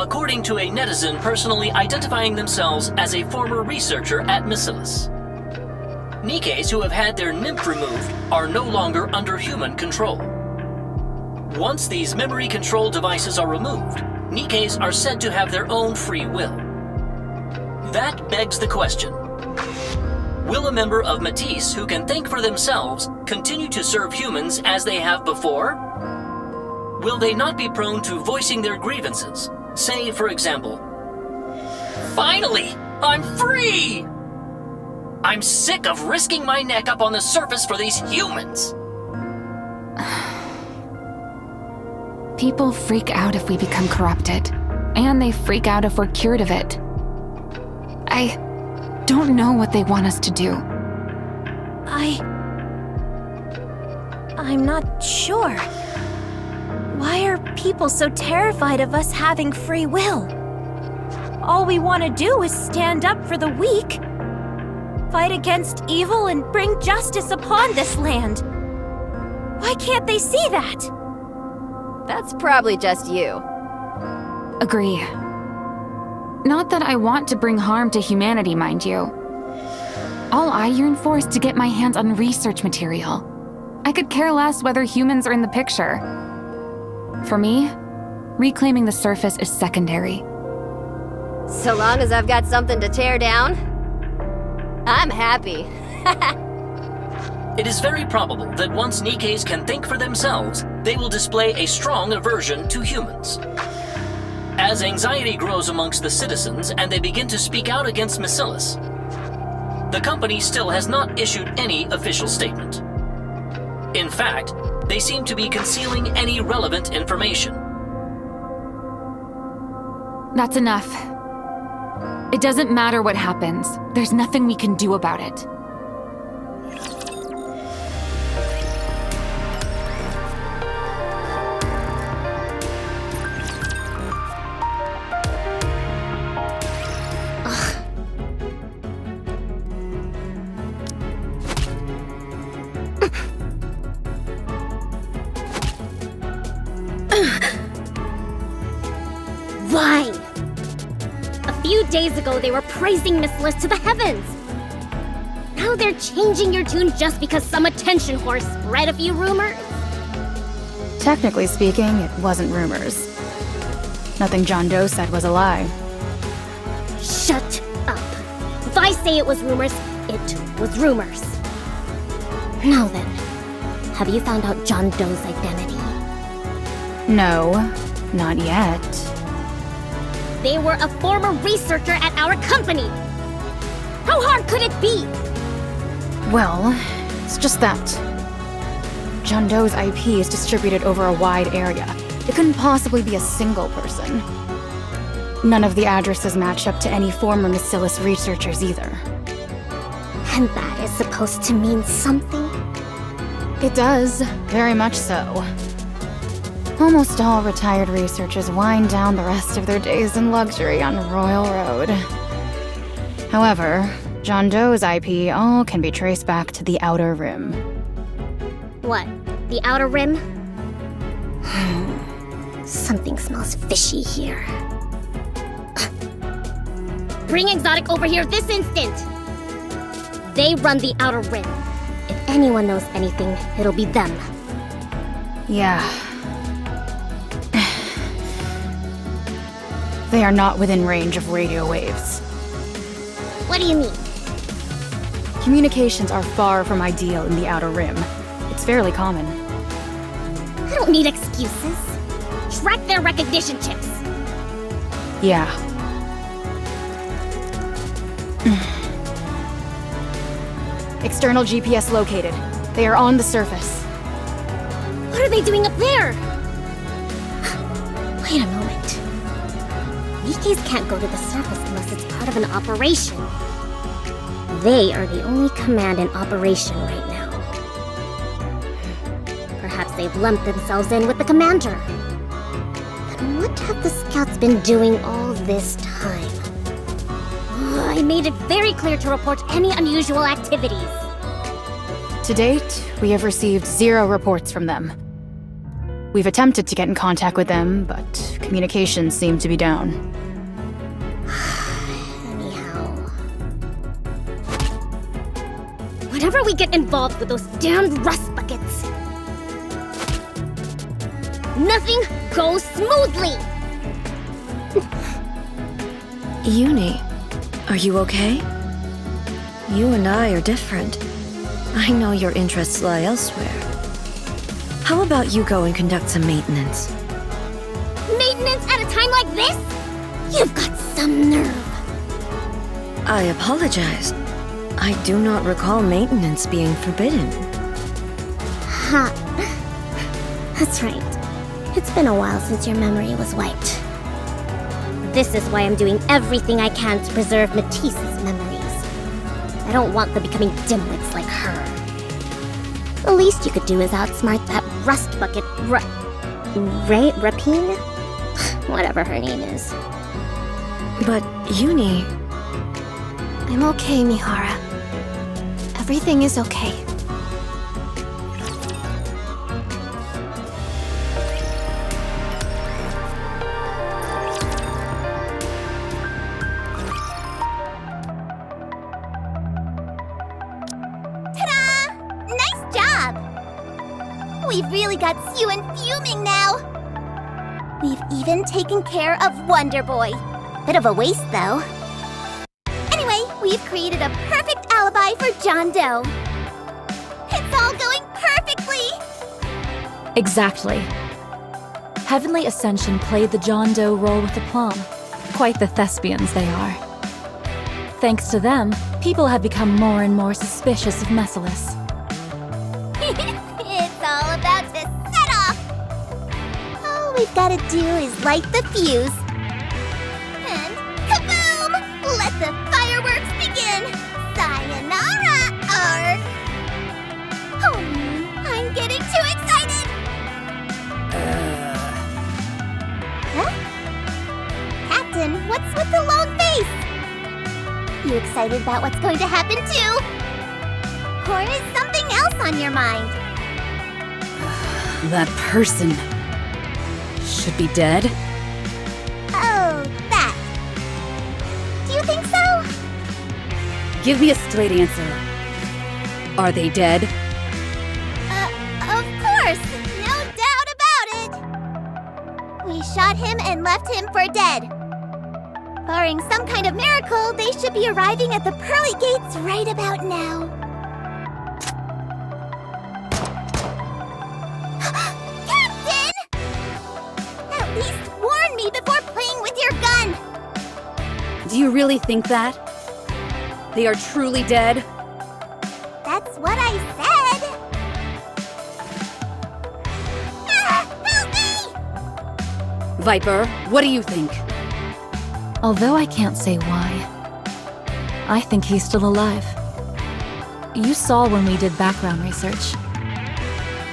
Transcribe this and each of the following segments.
according to a netizen personally identifying themselves as a former researcher at Mizrahi. NIKKEs who have had their nymph removed are no longer under human control. Once these memory control devices are removed, NIKKEs are said to have their own free will. That begs the question: will a member of Matisse who can think for themselves continue to serve humans as they have before? Will they not be prone to voicing their grievances? Say, for example, "Finally, I'm free! I'm sick of risking my neck up on the surface for these humans!" People freak out if we become corrupted, and they freak out if we're cured of it. I don't know what they want us to do. I'm not sure. Why are people so terrified of us having free will? All we want to do is stand up for the weak, fight against evil, and bring justice upon this land. Why can't they see that? That's probably just you. Agree. Not that I want to bring harm to humanity, mind you. All I yearn for is to get my hands on research material. I could care less whether humans are in the picture. For me, reclaiming the surface is secondary. So long as I've got something to tear down, I'm happy. It is very probable that once NIKKEs can think for themselves, they will display a strong aversion to humans. As anxiety grows amongst the citizens and they begin to speak out against Mizrahi, the company still has not issued any official statement. In fact, they seem to be concealing any relevant information. That's enough. It doesn't matter what happens. There's nothing we can do about it. Why? A few days ago, they were praising Mizrahi to the heavens. Now they're changing your tune just because some attention whore spread a few rumors? Technically speaking, it wasn't rumors. Nothing John Doe said was a lie. Shut up. If I say it was rumors, it was rumors. Now then, have you found out John Doe's identity? No, not yet. They were a former researcher at our company. How hard could it be? Well, it's just that. John Doe's IP is distributed over a wide area. It couldn't possibly be a single person. None of the addresses match up to any former Mizrahi researchers either. And that is supposed to mean something? It does, very much so. Almost all retired researchers wind down the rest of their days in luxury on Royal Road. However, John Doe's IP all can be traced back to the Outer Rim. What? The Outer Rim? Something smells fishy here. Bring Exotic over here this instant! They run the Outer Rim. If anyone knows anything, it'll be them. Yeah. They are not within range of radio waves. What do you mean? Communications are far from ideal in the Outer Rim. It's fairly common. I don't need excuses. Track their recognition chips. Yeah. External GPS located. They are on the surface. What are they doing up there? Wait a moment. NIKKEs can't go to the surface unless it's part of an operation. They are the only command in operation right now. Perhaps they've lumped themselves in with the commander. But what have the scouts been doing all this time? I made it very clear to report any unusual activities. To date, we have received 0 reports from them. We've attempted to get in contact with them, but Communications seem to be down. Anyhow. Whenever we get involved with those damned rust buckets, nothing goes smoothly! Uni, are you okay? You and I are different. I know your interests lie elsewhere. How about you go and conduct some maintenance? Maintenance at a time like this? You've got some nerve. I apologize. I do not recall maintenance being forbidden. Ha. That's right. It's been a while since your memory was wiped. This is why I'm doing everything I can to preserve Matisse's memories. I don't want them becoming dimwits like her. The least you could do is outsmart that rust bucket Rapine? Whatever her name is. But Uni... I'm okay, Mihara. Everything is okay. We've really got Suen fuming now. We've even taken care of Wonder Boy. Bit of a waste, though. Anyway, we've created a perfect alibi for John Doe. It's all going perfectly! Exactly. Heavenly Ascension played the John Doe role with aplomb. Quite the thespians they are. Thanks to them, people have become more and more suspicious of Mesilis. It's all about to set off! All we've gotta do is light the fuse. And kaboom! Let the fireworks begin! Sayonara, Ark! Oh, I'm getting too excited! Huh? Captain, what's with the lone face? You excited about what's going to happen too? Or is something else on your mind? That person should be dead? Oh, that. Do you think so? Give me a straight answer. Are they dead? Of course. No doubt about it. We shot him and left him for dead. Barring some kind of miracle, they should be arriving at the pearly gates right about now. Captain! At least warn me before playing with your gun! Do you really think that? They are truly dead? That's what I said! Help me! Viper, what do you think? Although I can't say why, I think he's still alive. You saw when we did background research.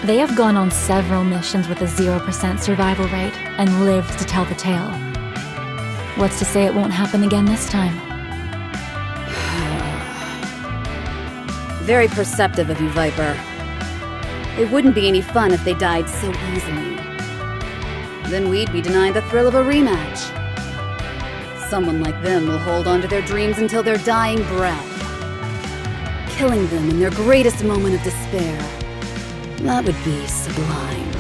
They have gone on several missions with a 0% survival rate and lived to tell the tale. What's to say it won't happen again this time? Very perceptive of you, Viper. It wouldn't be any fun if they died so easily. Then we'd be denied the thrill of a rematch. Someone like them will hold on to their dreams until their dying breath. Killing them in their greatest moment of despair. That would be sublime.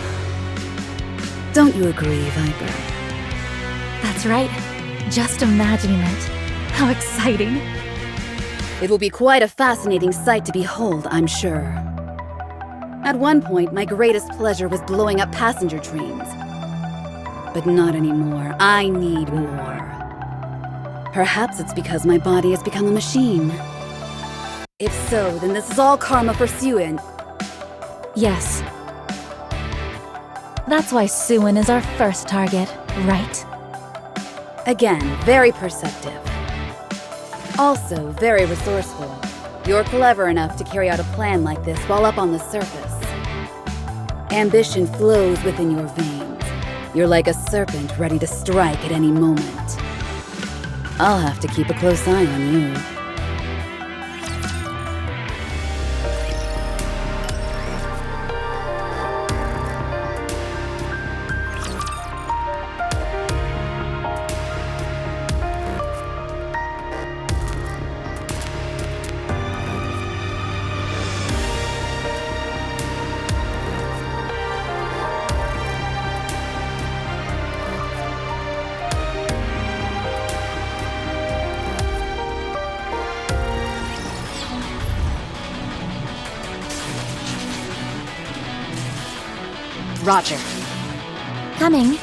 Don't you agree, Viper? That's right. Just imagining it. How exciting. It will be quite a fascinating sight to behold, I'm sure. At one point, my greatest pleasure was blowing up passenger trains. But not anymore. I need more. Perhaps it's because my body has become a machine. If so, then this is all karma for Suen. Yes. That's why Suen is our first target, right? Again, very perceptive. Also, very resourceful. You're clever enough to carry out a plan like this while up on the surface. Ambition flows within your veins. You're like a serpent ready to strike at any moment. I'll have to keep a close eye on you. Roger. Coming.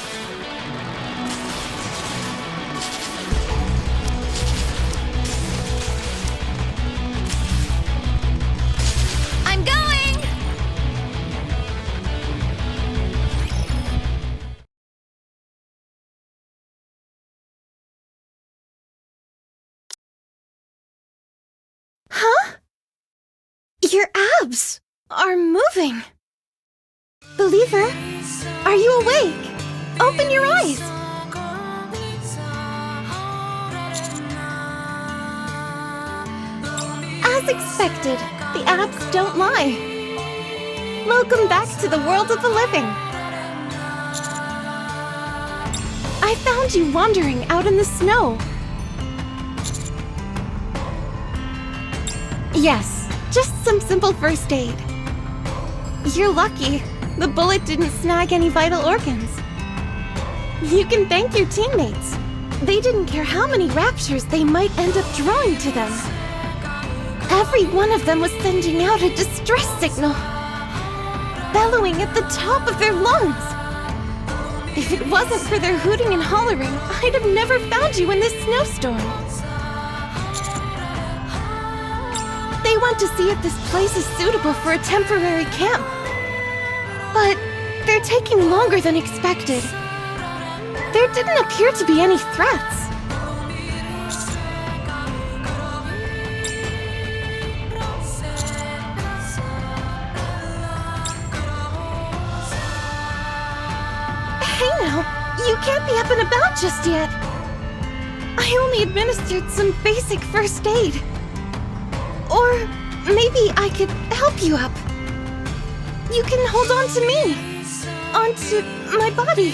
I'm going! Huh? Your abs are moving. Believer, are you awake? Open your eyes. As expected, the abs don't lie. Welcome back to the world of the living. I found you wandering out in the snow. Yes, just some simple first aid. You're lucky. The bullet didn't snag any vital organs. You can thank your teammates. They didn't care how many raptures they might end up drawing to them. Every one of them was sending out a distress signal, bellowing at the top of their lungs. If it wasn't for their hooting and hollering, I'd have never found you in this snowstorm. They want to see if this place is suitable for a temporary camp. But they're taking longer than expected. There didn't appear to be any threats. Hey now, you can't be up and about just yet. I only administered some basic first aid. Or maybe I could help you up. You can hold on to me. Onto my body.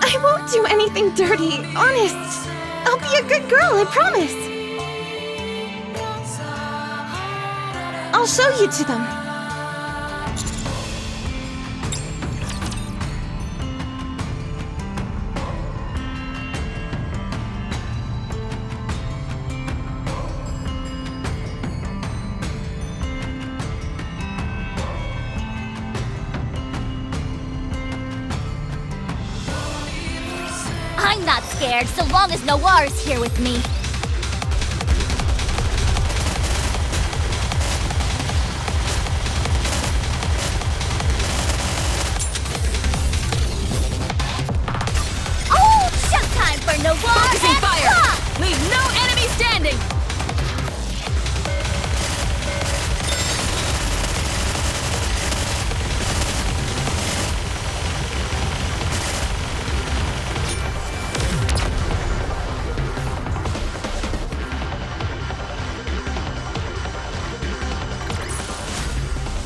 I won't do anything dirty, honest. I'll be a good girl, I promise. I'll show you to them. I'm not scared so long as Noir is here with me. Oh, showtime for Noir Focusing and fire! Claw! Leave no enemy standing!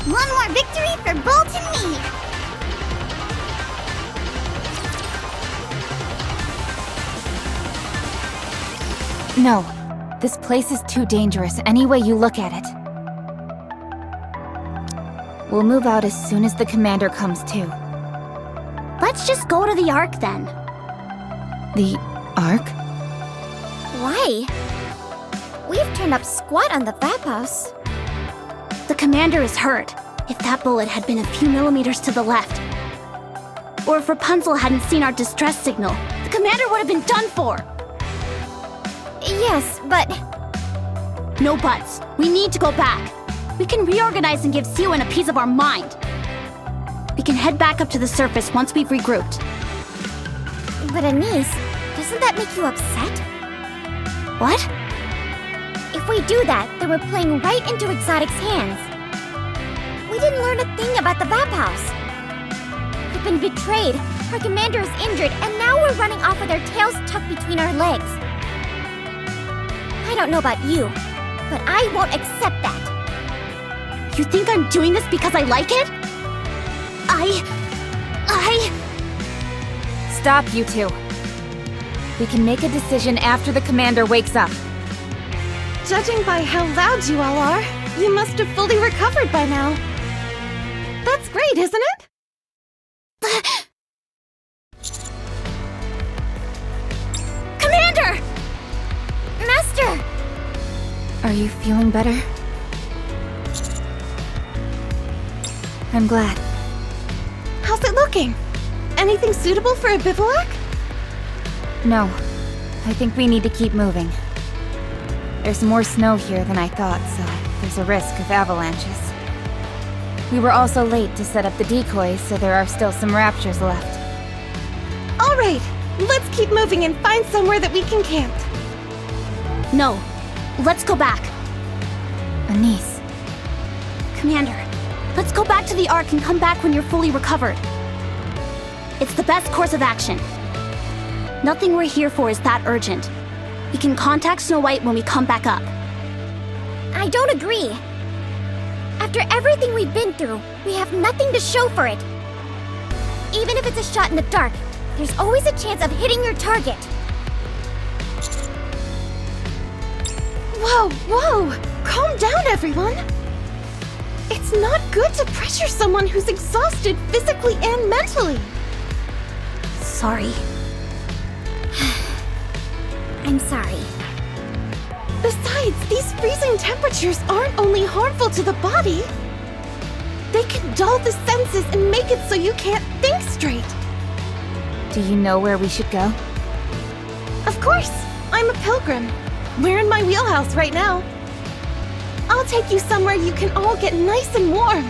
One more victory for Bolt and me. No, this place is too dangerous any way you look at it. We'll move out as soon as the commander comes to. Let's just go to the Ark then. The Ark? Why? We've turned up squat on the Vap House. The commander is hurt. If that bullet had been a few millimeters to the left, or if Rapunzel hadn't seen our distress signal, the commander would have been done for. Yes, but... No buts. We need to go back. We can reorganize and give Siwan a piece of our mind. We can head back up to the surface once we've regrouped. But Anise, doesn't that make you upset? What? If we do that, then we're playing right into Exotic's hands. We didn't learn a thing about the Vap House. We've been betrayed, our commander is injured, and now we're running off with our tails tucked between our legs. I don't know about you, but I won't accept that. You think I'm doing this because I like it? Stop, you two. We can make a decision after the commander wakes up. Judging by how loud you all are, you must have fully recovered by now. That's great, isn't it? Commander! Master! Are you feeling better? I'm glad. How's it looking? Anything suitable for a bivouac? No. I think we need to keep moving. There's more snow here than I thought, so there's a risk of avalanches. We were also late to set up the decoys, so there are still some raptures left. All right, let's keep moving and find somewhere that we can camp. No. Let's go back. Anise. Commander, let's go back to the Ark and come back when you're fully recovered. It's the best course of action. Nothing we're here for is that urgent. We can contact Snow White when we come back up. I don't agree. After everything we've been through, we have nothing to show for it. Even if it's a shot in the dark, there's always a chance of hitting your target. Whoa, whoa! Calm down, everyone! It's not good to pressure someone who's exhausted physically and mentally. Sorry. I'm sorry. Besides, these freezing temperatures aren't only harmful to the body. They can dull the senses and make it so you can't think straight. Do you know where we should go? Of course! I'm a pilgrim. We're in my wheelhouse right now. I'll take you somewhere you can all get nice and warm.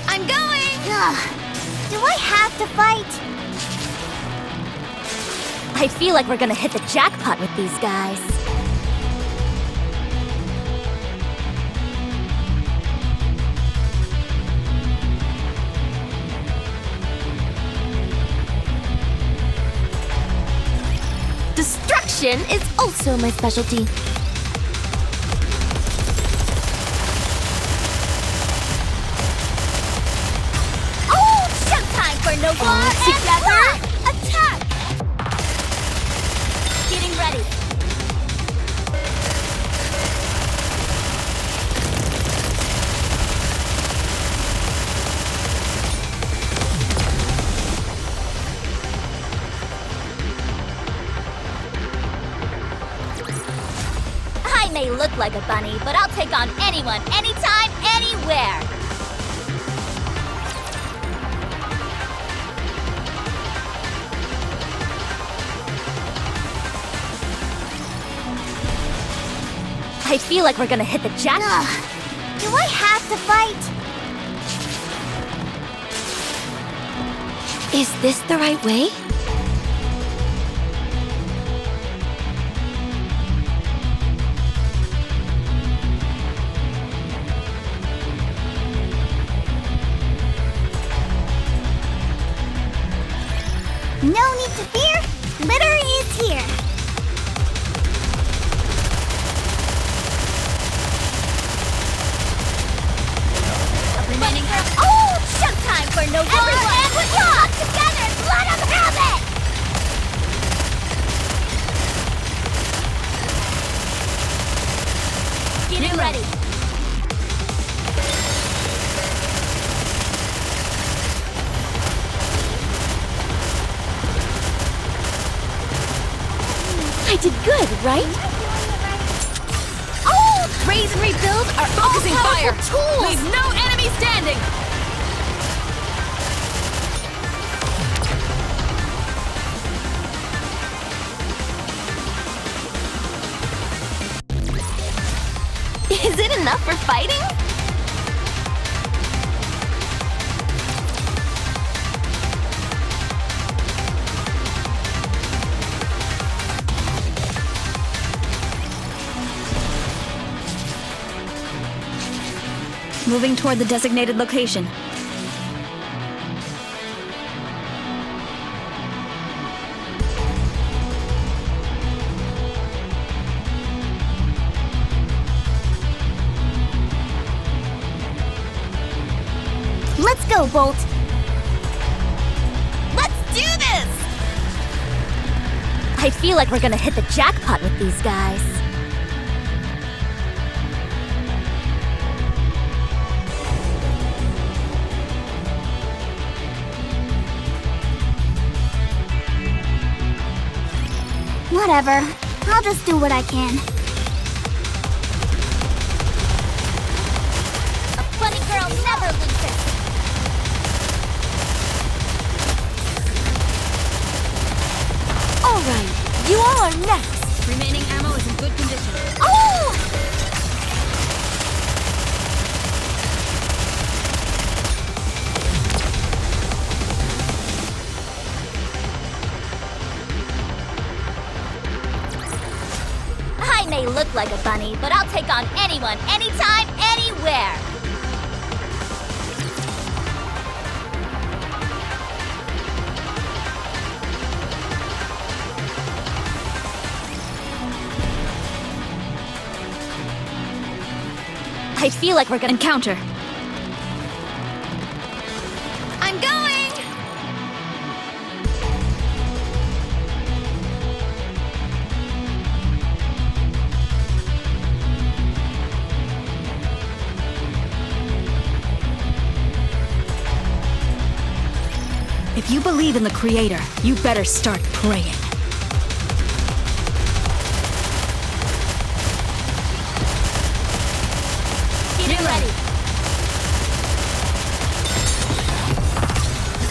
I'm going! Ugh. Do I have to fight? I feel like we're gonna hit the jackpot with these guys. Destruction is also my specialty. Oh, showtime for Noir and together. Blood! Attack! Getting ready. I may look like a bunny, but I'll take on anyone, anytime, anywhere. I feel like we're gonna hit the jackpot. Do I have to fight? Is this the right way? No need to fear. Litter is here. Oh, showtime for Noir and Blood! Together, let 'em have it! Getting ready. I did good, right? Oh, Raise and rebuild are focusing fire. tools! Leave no enemy standing. Is it enough for fighting? Moving toward the designated location. Let's go, Bolt. Let's do this! I feel like we're gonna hit the jackpot with these guys. Whatever. I'll just do what I can. A funny girl never loses. Alright, you all are next. Remaining ammo is in good condition. Oh! I may look like a bunny, but I'll take on anyone, anytime, anywhere. I feel like we're gonna encounter. I'm going! If you believe in the Creator, you better start praying. Get ready.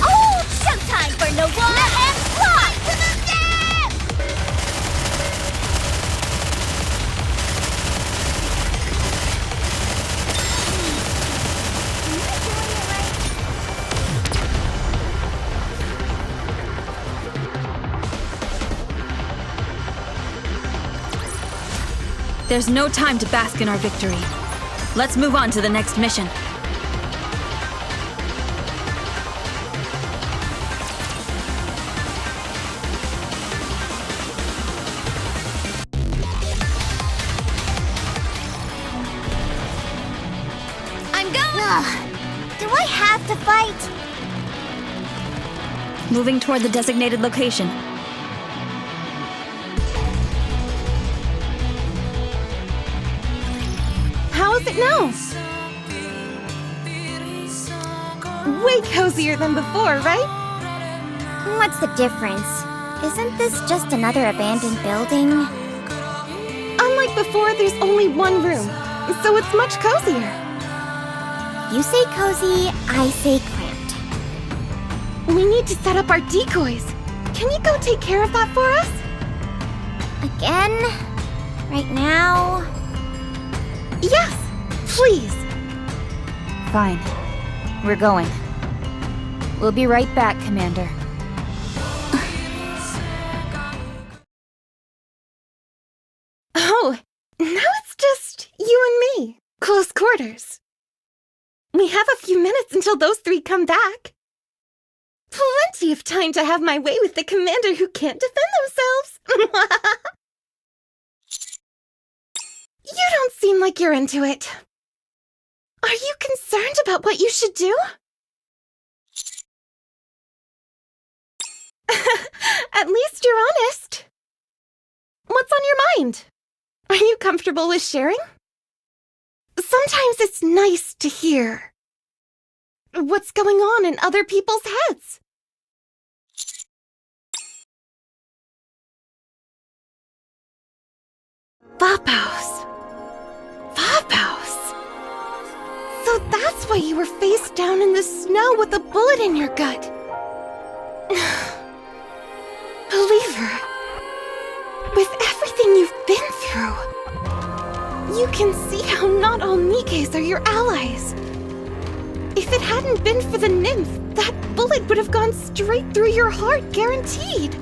Oh, showtime for Nawara and fly to the depths! Am I doing it right? There's no time to bask in our victory. Let's move on to the next mission. I'm going! Do I have to fight? Moving toward the designated location. How is it now? Way cozier than before, right? What's the difference? Isn't this just another abandoned building? Unlike before, there's only one room, so it's much cozier. You say cozy, I say cramped. We need to set up our decoys. Can you go take care of that for us? Again? Right now? Yes, please. Fine. We're going. We'll be right back, Commander. Oh, now it's just you and me. Close quarters. We have a few minutes until those three come back. Plenty of time to have my way with the commander who can't defend themselves. You don't seem like you're into it. Are you concerned about what you should do? At least you're honest. What's on your mind? Are you comfortable with sharing? Sometimes it's nice to hear what's going on in other people's heads. Vapos. Vapos. So that's why you were face down in the snow with a bullet in your gut. Believer, with everything you've been through, you can see how not all Nikkes are your allies. If it hadn't been for the nymph, that bullet would have gone straight through your heart, guaranteed.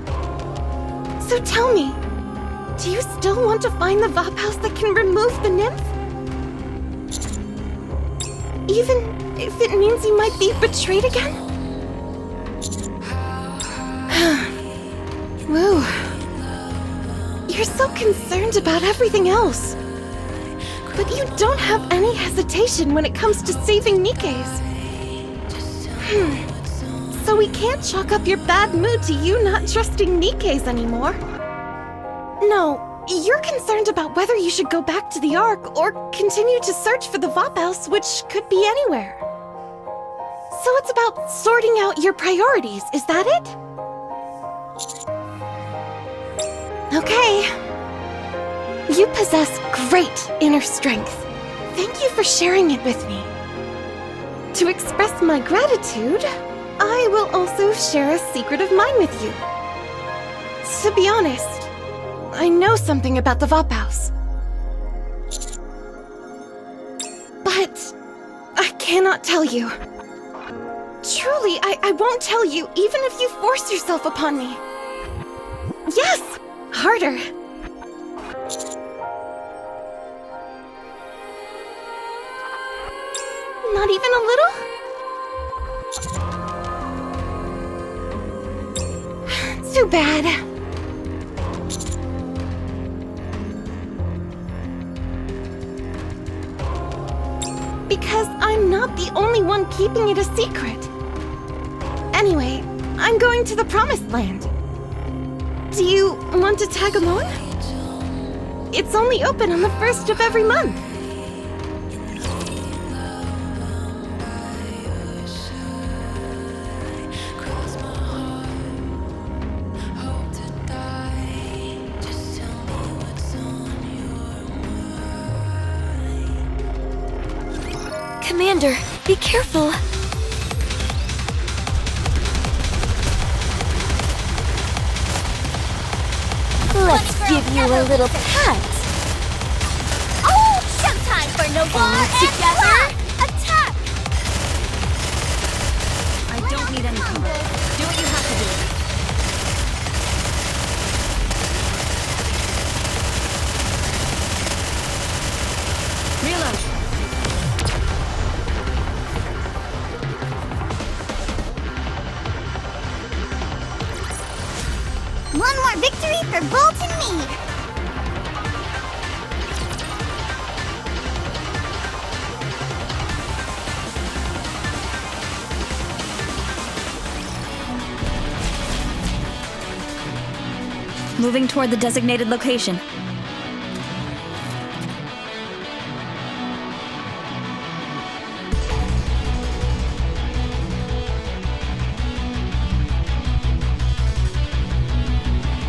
So tell me, do you still want to find the Vaphouse that can remove the nymph? Even if it means you might be betrayed again? Woo. You're so concerned about everything else. But you don't have any hesitation when it comes to saving Nikkes. So we can't chalk up your bad mood to you not trusting Nikkes anymore. No, you're concerned about whether you should go back to the Ark or continue to search for the Vaphouse, which could be anywhere. So it's about sorting out your priorities, is that it? Okay. You possess great inner strength. Thank you for sharing it with me. To express my gratitude, I will also share a secret of mine with you. To be honest, I know something about the Vophouse. But I cannot tell you. Truly, I won't tell you even if you force yourself upon me. Yes! Harder. Not even a little? Too bad. Because I'm not the only one keeping it a secret. Anyway, I'm going to the Promised Land. Do you want to tag along? It's only open on the 1st of every month. Commander, be careful. Let's give you a little pat. Oh, showtime for no All together. Attack! I don't need any cover. Do what you have to do. Reload. One more victory for Bolt and me! Moving toward the designated location.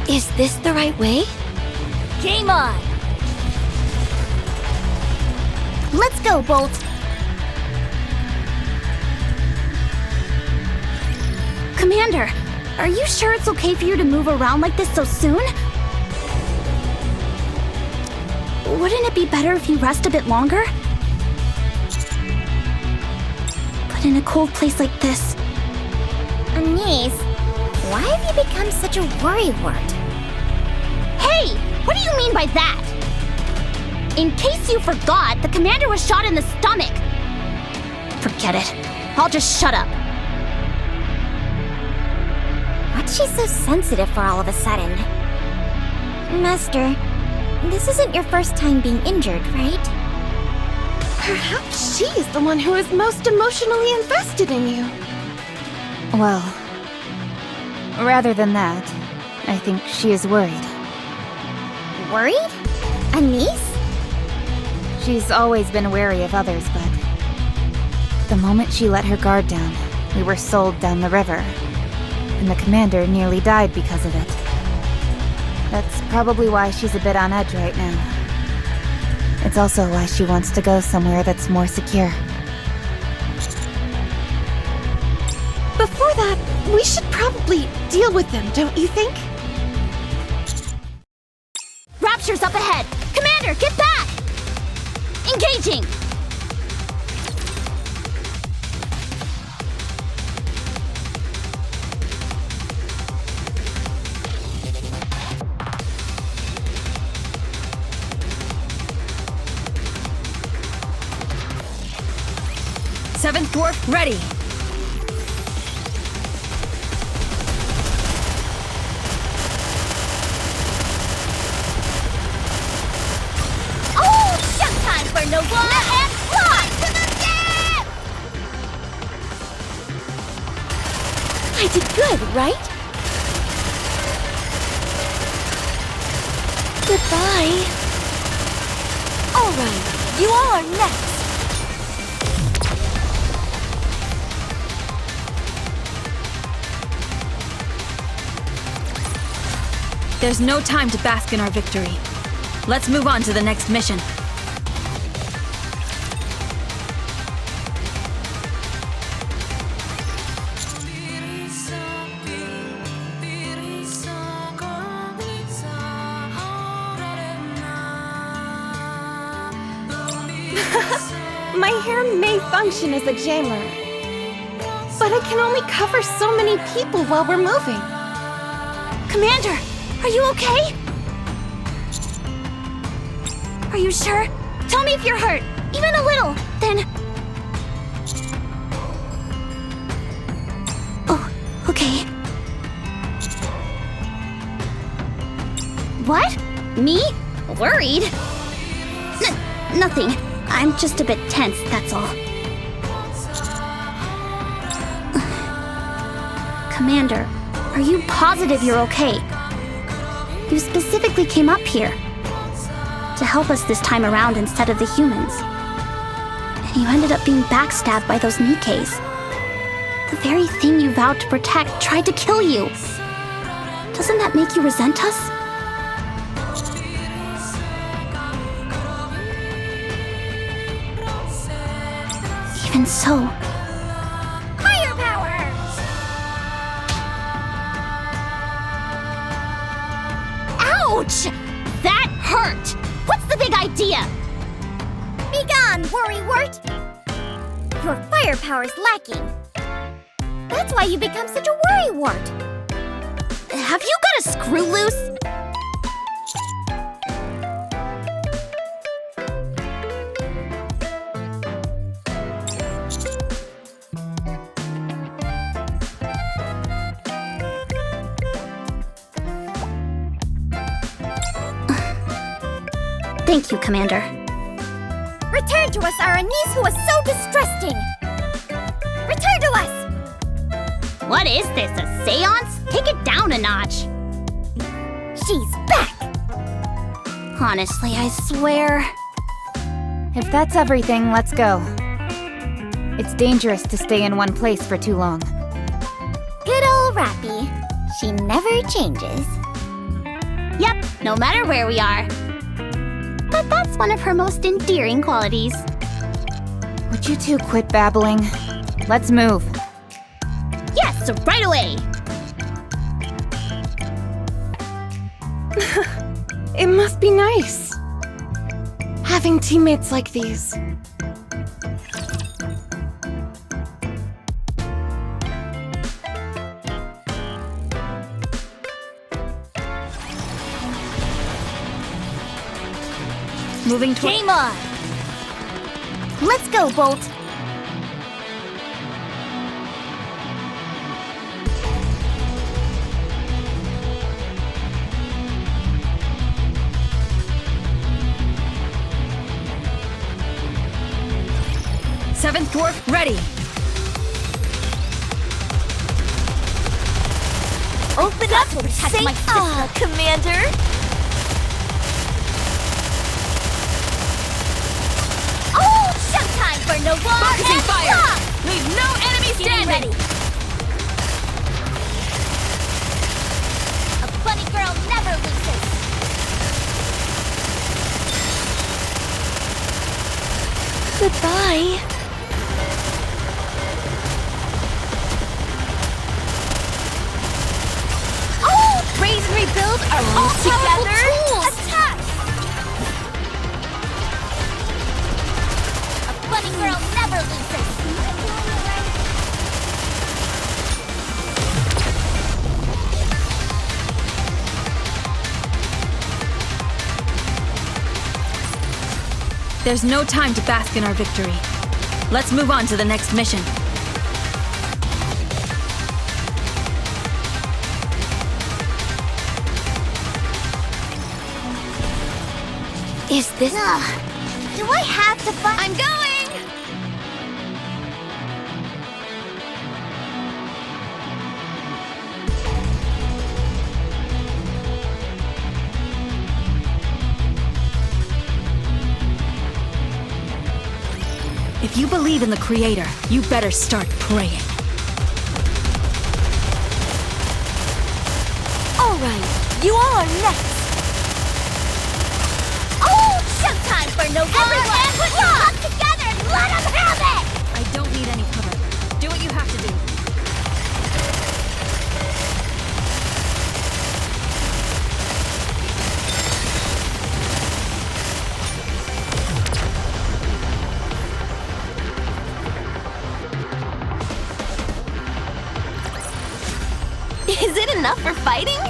Is this the right way? Game on! Let's go, Bolt! Commander, are you sure it's okay for you to move around like this so soon? Wouldn't it be better if you rest a bit longer? But in a cold place like this... Anise, why have you become such a worrywart? Hey! What do you mean by that? In case you forgot, the commander was shot in the stomach! Forget it. I'll just shut up. What's she so sensitive for all of a sudden? Master, this isn't your first time being injured, right? Perhaps she's the one who is most emotionally invested in you. Well, rather than that, I think she is worried. Worried? Anise? She's always been wary of others, but the moment she let her guard down, we were sold down the river, and the commander nearly died because of it. That's probably why she's a bit on edge right now. It's also why she wants to go somewhere that's more secure. Before that, we should probably deal with them, don't you think? Rapture's up ahead! Commander, get back! Engaging! Seventh dwarf ready! Oh, showtime for Nova and fly to the dip! I did good, right? Goodbye. Alright, you all are next. There's no time to bask in our victory. Let's move on to the next mission. My hair may function as a jammer, but it can only cover so many people while we're moving. Commander, are you okay? Are you sure? Tell me if you're hurt, even a little, then... Oh, okay. What? Me? Worried? Nothing. I'm just a bit tense, that's all. Commander, are you positive you're okay? You specifically came up here to help us this time around instead of the humans. And you ended up being backstabbed by those NIKKEs. The very thing you vowed to protect tried to kill you. Doesn't that make you resent us? Even so... Firepower! Ouch! That hurt! What's the big idea? Begone, worrywart! Your firepower's lacking. That's why you become such a worrywart. Have you got a screw loose? Thank you, Commander. Return to us our niece who was so distrusting! Return to us! What is this, a seance? Take it down a notch. She's back! Honestly, I swear. If that's everything, let's go. It's dangerous to stay in one place for too long. Good old Rappy. She never changes. Yep, no matter where we are. But that's one of her most endearing qualities. Would you two quit babbling? Let's move. Yes, right away! It must be nice having teammates like these. Moving toward... Game on! Let's go, Bolt! Seventh dwarf, ready. Open up to protect my sister, Commander! Oh, showtime for Noir Focusing and fire! Block! Leave no enemy Getting standing! ready! A funny girl never loses! Goodbye. Oh! Raise and rebuild are all together! tools. Attack! A funny girl never loses! There's no time to bask in our victory. Let's move on to the next mission. Is this... Do I have to fight? I'm going! If you believe in the Creator, you better start praying. All right, You all are next! Oh, showtime for no Everyone, put your luck together and let them have it! I don't need any cover. Do what you have to do. Is it enough for fighting?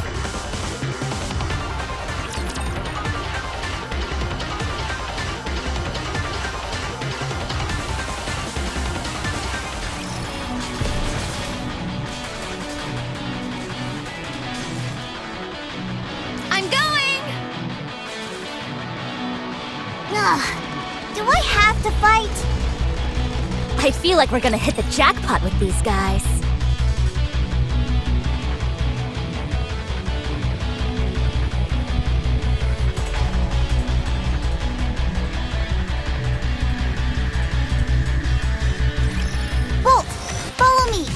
I'm going! Ugh, do I have to fight? I feel like we're gonna hit the jackpot with these guys. Bolt, follow me!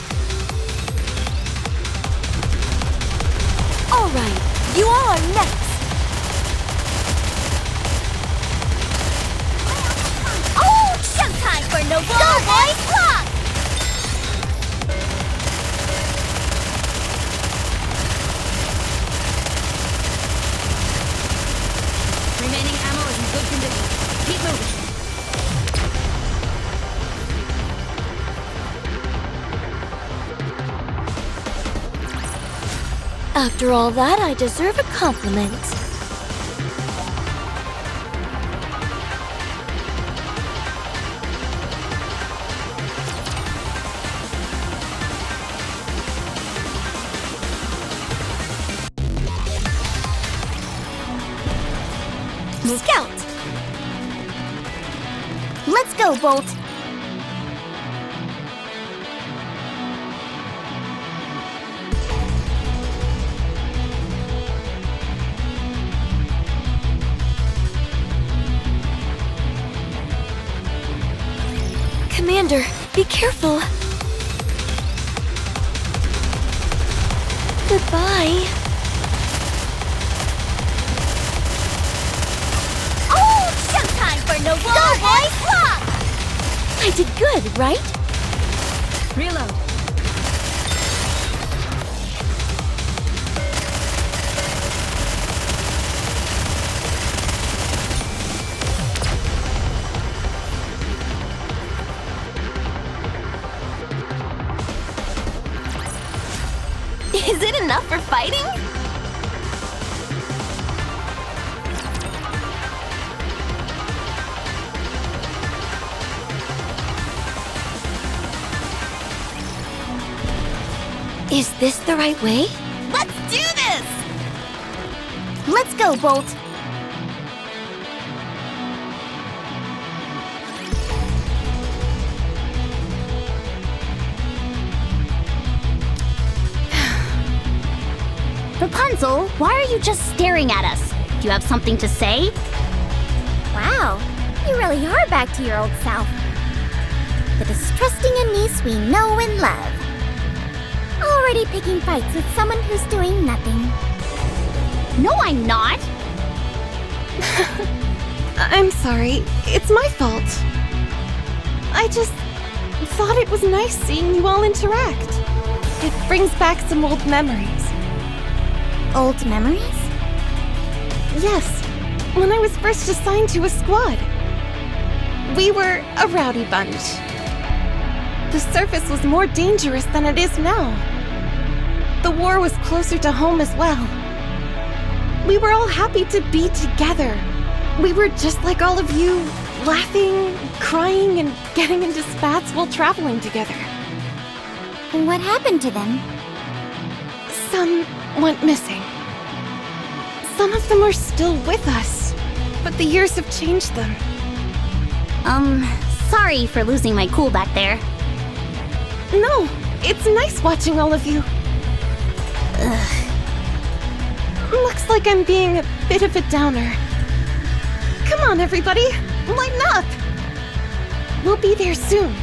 Alright, you all are next! Oh, showtime for no Go, boys! Block! Remaining ammo is in good condition. Keep moving. After all that, I deserve a compliment. Scout! Let's go, Bolt! Commander, be careful. Goodbye. Oh, showtime for no Go, boys! Block! I did good, right? Reload. Is it enough for fighting? Is this the right way? Let's do this! Let's go, Bolt! Rapunzel, why are you just staring at us? Do you have something to say? Wow, you really are back to your old self. The distrusting Anise we know and love. Already picking fights with someone who's doing nothing. No, I'm not! I'm sorry. It's my fault. I just thought it was nice seeing you all interact. It brings back some old memories. Old memories? Yes, when I was first assigned to a squad. We were a rowdy bunch. The surface was more dangerous than it is now. The war was closer to home as well. We were all happy to be together. We were just like all of you, laughing, crying, and getting into spats while traveling together. What happened to them? Some went missing. Some of them are still with us, but the years have changed them. Sorry for losing my cool back there. No, it's nice watching all of you. Looks like I'm being a bit of a downer. Come on, everybody, lighten up! We'll be there soon.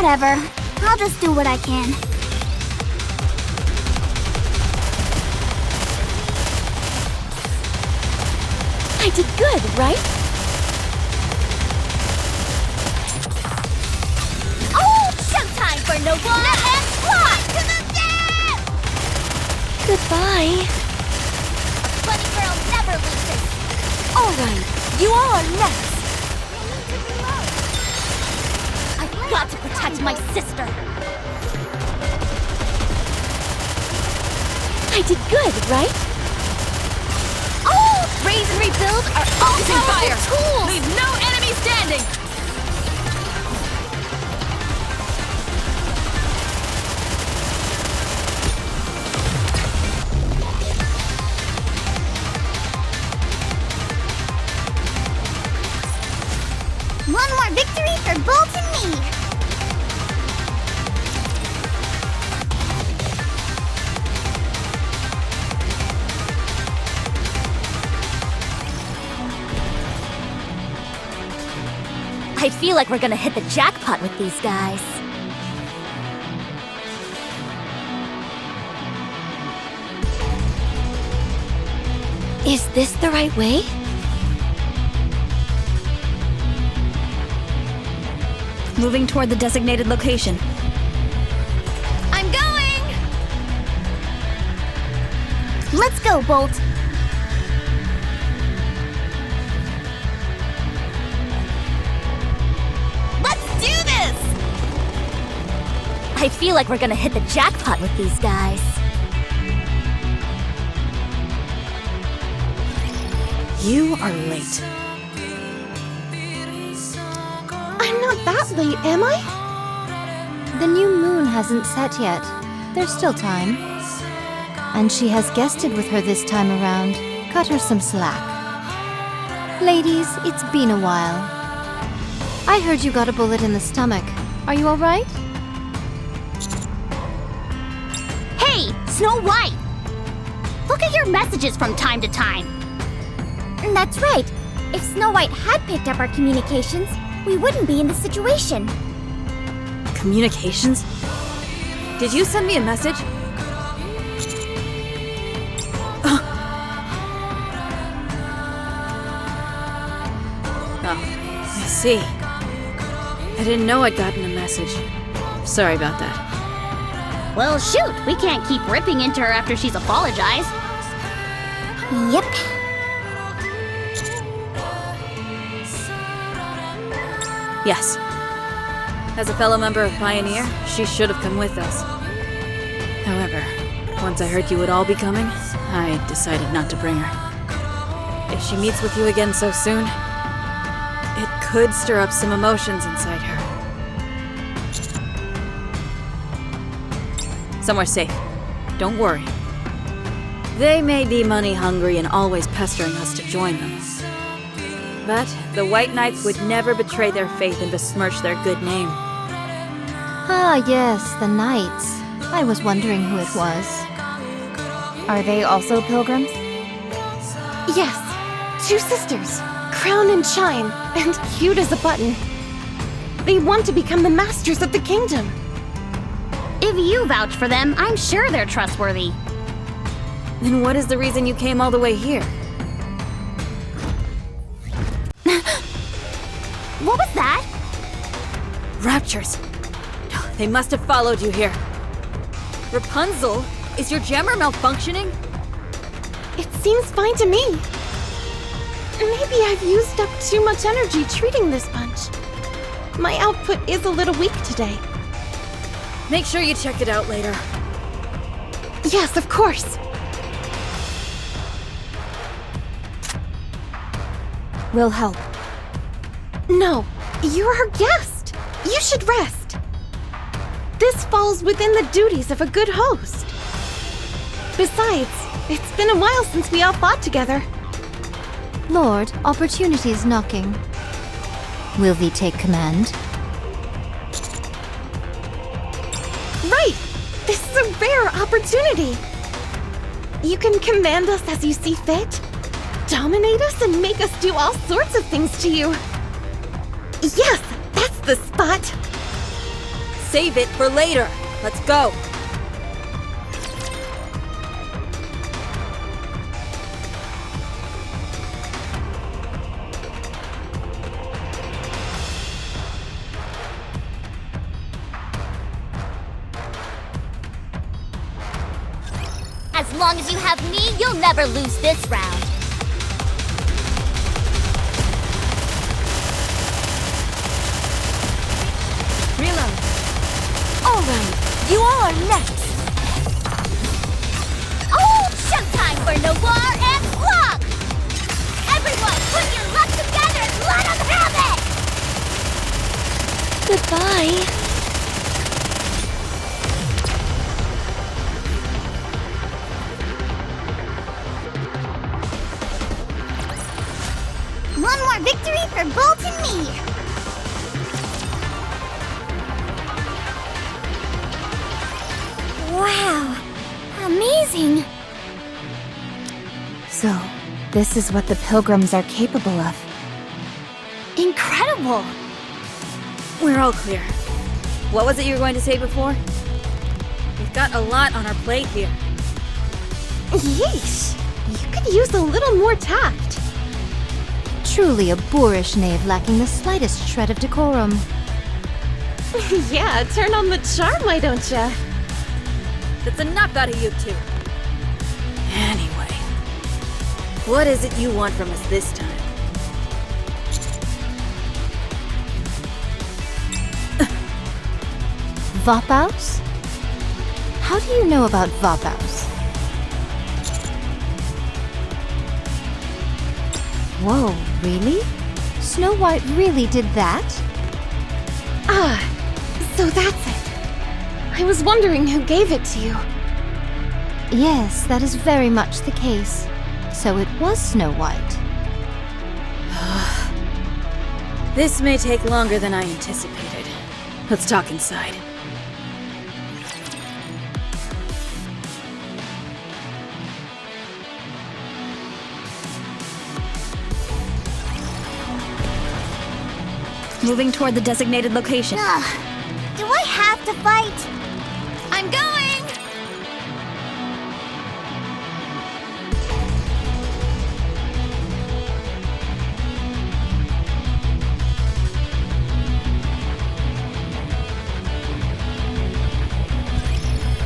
Whatever. I'll just do what I can. I did good, right? Oh, showtime for no one and fly to the death! Goodbye. Bunny girl never loses. Alright, you all are next. I've got to protect my sister. I did good, right? Oh, raise and rebuild are all fire! tools. Leave no enemy standing! One more victory for Bolt and me. I feel like we're gonna hit the jackpot with these guys. Is this the right way? Moving toward the designated location. I'm going! Let's go, Bolt. Let's do this! I feel like we're gonna hit the jackpot with these guys. You are late. I'm not that late, am I? The new moon hasn't set yet. There's still time. And she has guested with her this time around. Cut her some slack. Ladies, it's been a while. I heard you got a bullet in the stomach. Are you alright? Hey, Snow White! Look at your messages from time to time. That's right. If Snow White had picked up our communications, we wouldn't be in this situation. Communications? Did you send me a message? Oh, I see. I didn't know I'd gotten a message. Sorry about that. Well, shoot, we can't keep ripping into her after she's apologized. Yep. Yes. As a fellow member of Pioneer, she should have come with us. However, once I heard you would all be coming, I decided not to bring her. If she meets with you again so soon, it could stir up some emotions inside her. Somewhere safe. Don't worry. They may be money hungry and always pestering us to join them. But the White Knights would never betray their faith and besmirch their good name. Ah, yes, the Knights. I was wondering who it was. Are they also pilgrims? Yes. Two sisters. Crown and shine, and cute as a button. They want to become the masters of the kingdom. If you vouch for them, I'm sure they're trustworthy. Then what is the reason you came all the way here? What was that? Raptures. They must have followed you here. Rapunzel, is your jammer malfunctioning? It seems fine to me. Maybe I've used up too much energy treating this bunch. My output is a little weak today. Make sure you check it out later. Yes, of course. We'll help. No, you're our guest. You should rest. This falls within the duties of a good host. Besides, it's been a while since we all fought together. Lord, opportunity is knocking. Will thee take command? Right! This is a rare opportunity. You can command us as you see fit, dominate us, and make us do all sorts of things to you. Yes, that's the spot. Save it for later. Let's go. As long as you have me, you'll never lose this round. Reload. Alright, you all are next. Oh, showtime for Noir and Clock! Everyone, put your luck together and let them have it! Goodbye. One more victory for Bolt and me! Wow, amazing! So, this is what the pilgrims are capable of. Incredible! We're all clear. What was it you were going to say before? We've got a lot on our plate here. Yeesh! You could use a little more tact. Truly a boorish knave lacking the slightest shred of decorum. Yeah, turn on the charm, why don't ya? That's enough out of you two. Anyway, what is it you want from us this time? Vapaus? How do you know about Vapaus? Whoa, really? Snow White really did that? Ah, so that's it. I was wondering who gave it to you. Yes, that is very much the case. So it was Snow White. This may take longer than I anticipated. Let's talk inside. Moving toward the designated location. Ugh. Do I have to fight? I'm going!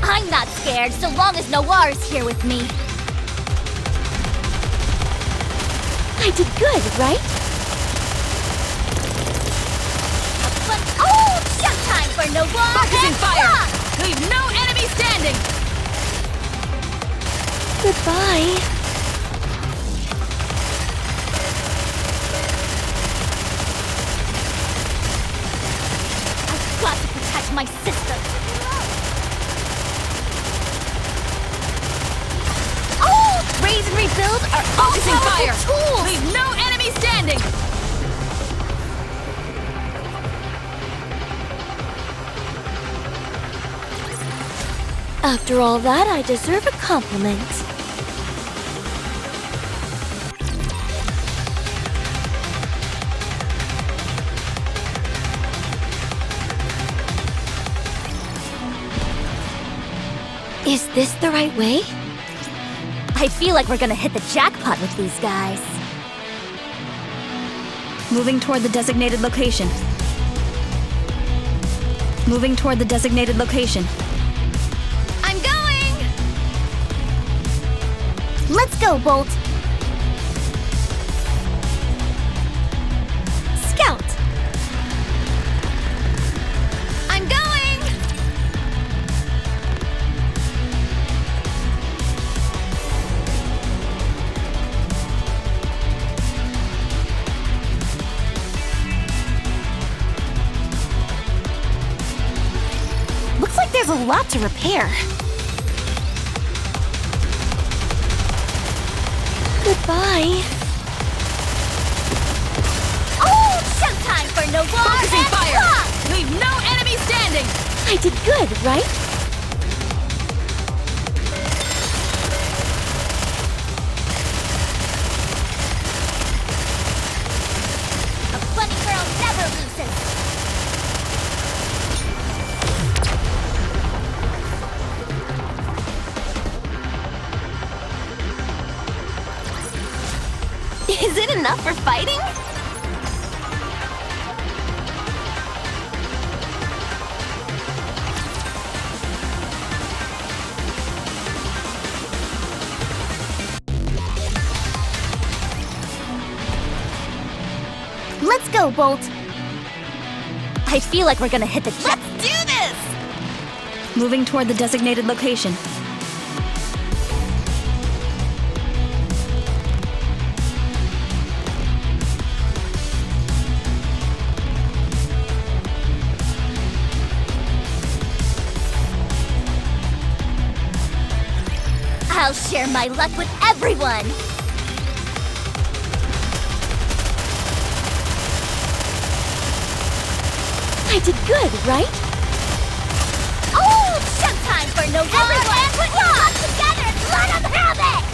I'm not scared so long as Noir is here with me. I did good, right? Oh, showtime for Noir Focusing and fire! Clock! Leave no enemy standing! Goodbye. I've got to protect my sister. Oh, raise and rebuild are all Focusing powerful fire! tools. Leave no enemy standing! After all that, I deserve a compliment. Is this the right way? I feel like we're gonna hit the jackpot with these guys. Moving toward the designated location. Moving toward the designated location. I'm going! Let's go, Bolt! Scout! I'm going! Looks like there's a lot to repair. Goodbye. Oh, showtime for Noir Focusing and fire! Clock! Leave no enemy standing! I did good, right? A bunny girl never loses. enough for fighting? Let's go, Bolt. I feel like we're gonna hit the jet. Let's do this! Moving toward the designated location. I'll share my luck with everyone. I did good, right? Oh, showtime for no everyone put your luck together and let them have it!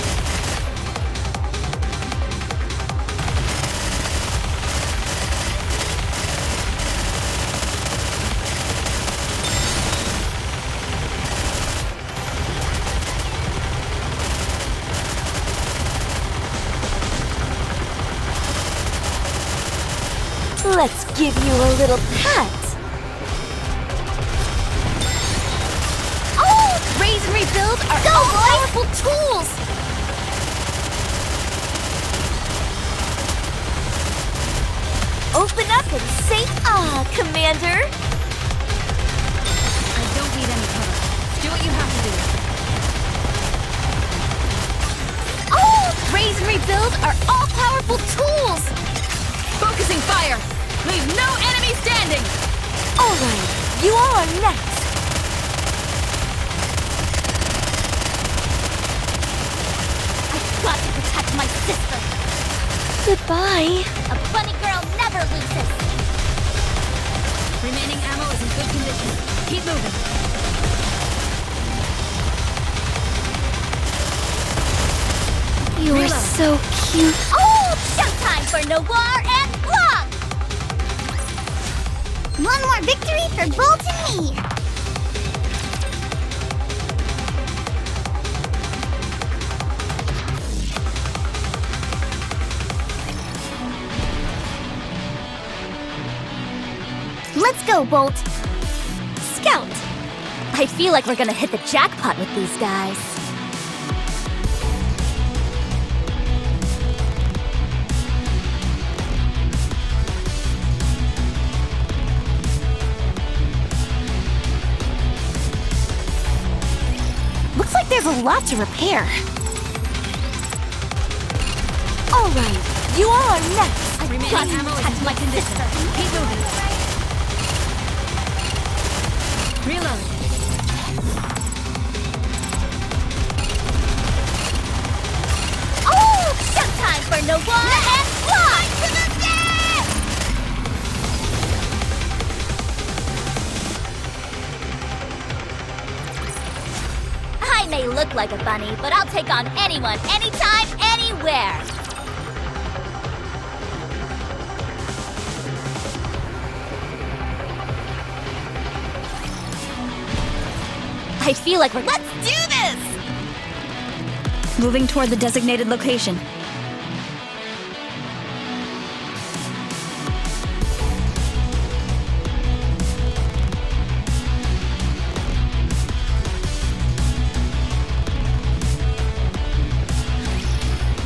Let's give you a little pat. Raise and rebuild are all powerful tools! Open up and say ah, Commander! I don't need any cover. Do what you have to do. Oh! Raise and rebuild are all powerful tools! Focusing fire! Leave no enemy standing! Alright, you all are next! Got to protect my sister! Goodbye. A bunny girl never loses! Remaining ammo is in good condition. Keep moving. You are so cute. Oh! Showtime for Noir and Blanc! One more victory for Bolt and me! Let's go, Bolt! Scout! I feel like we're gonna hit the jackpot with these guys. Looks like there's a lot to repair. Alright, you all are next! Remaining ammo is in good condition. Keep moving. Reload. Oh! Showtime for Noir and Blanc! To the death! I may look like a bunny, but I'll take on anyone, anytime, anywhere! I feel like we're— Let's do this! Moving toward the designated location.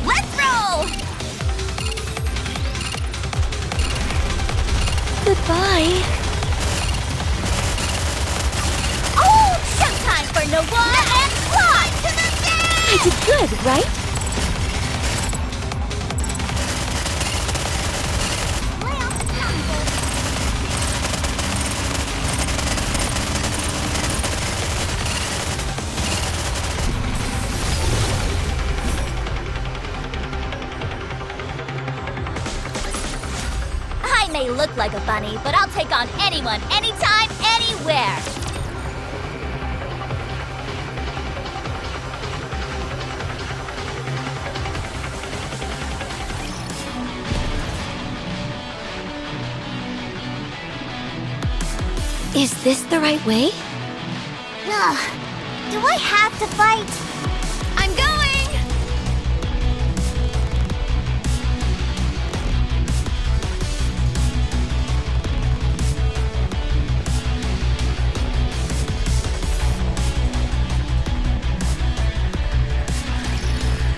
Let's roll! Goodbye. For Noir and Blanc! To the death! I did good, right? I may look like a bunny, but I'll take on anyone, anytime, anywhere! Is this the right way? Ugh. Do I have to fight? I'm going!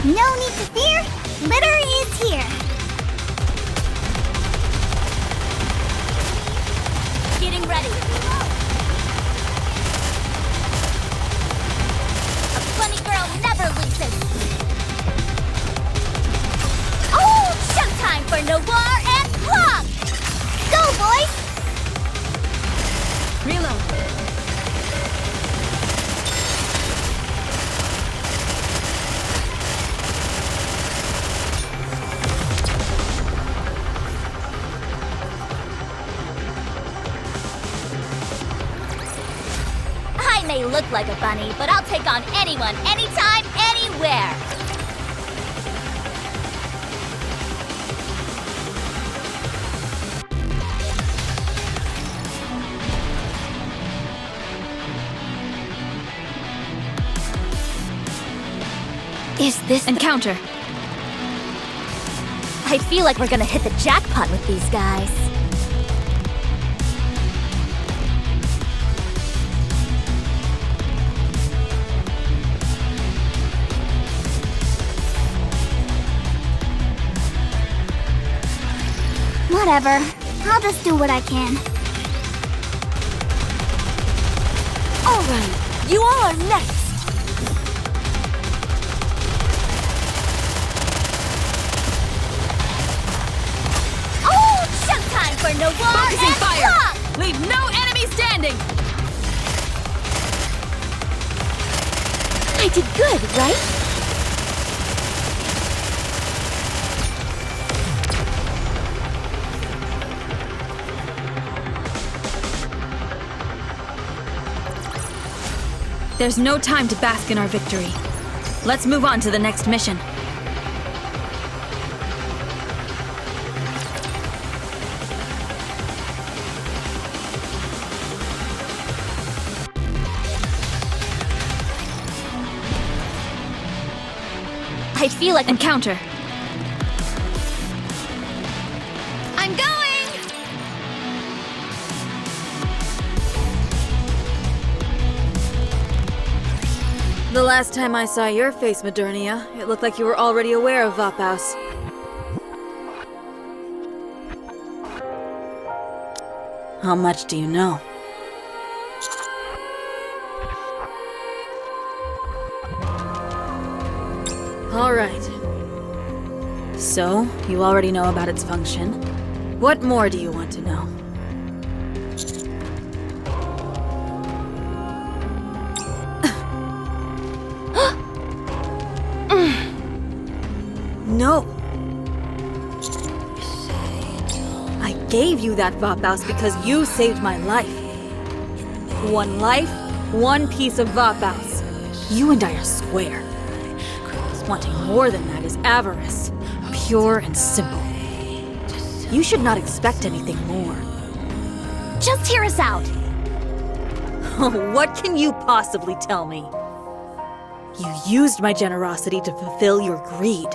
No need to fear. Litter is here. Getting ready. A funny girl never loses. Oh, showtime for Noir and Plum! Go, boys! Reload. I may look like a bunny, but I'll take on anyone, anytime, anywhere. Is this Encounter. I feel like we're gonna hit the jackpot with these guys. Whatever. I'll just do what I can. Alright, you all are next. Oh, showtime for Noir Focusing and fire. Plum! Leave no enemy standing. I did good, right? There's no time to bask in our victory. Let's move on to the next mission. I feel like Encounter. I'm going! The last time I saw your face, Modernia, it looked like you were already aware of Vapaus. How much do you know? All right. So, you already know about its function. What more do you want to know? No. I gave you that Vapaus because you saved my life. One life, one piece of Vapaus. You and I are square. Wanting more than that is avarice, pure and simple. You should not expect anything more. Just hear us out. What can you possibly tell me? You used my generosity to fulfill your greed.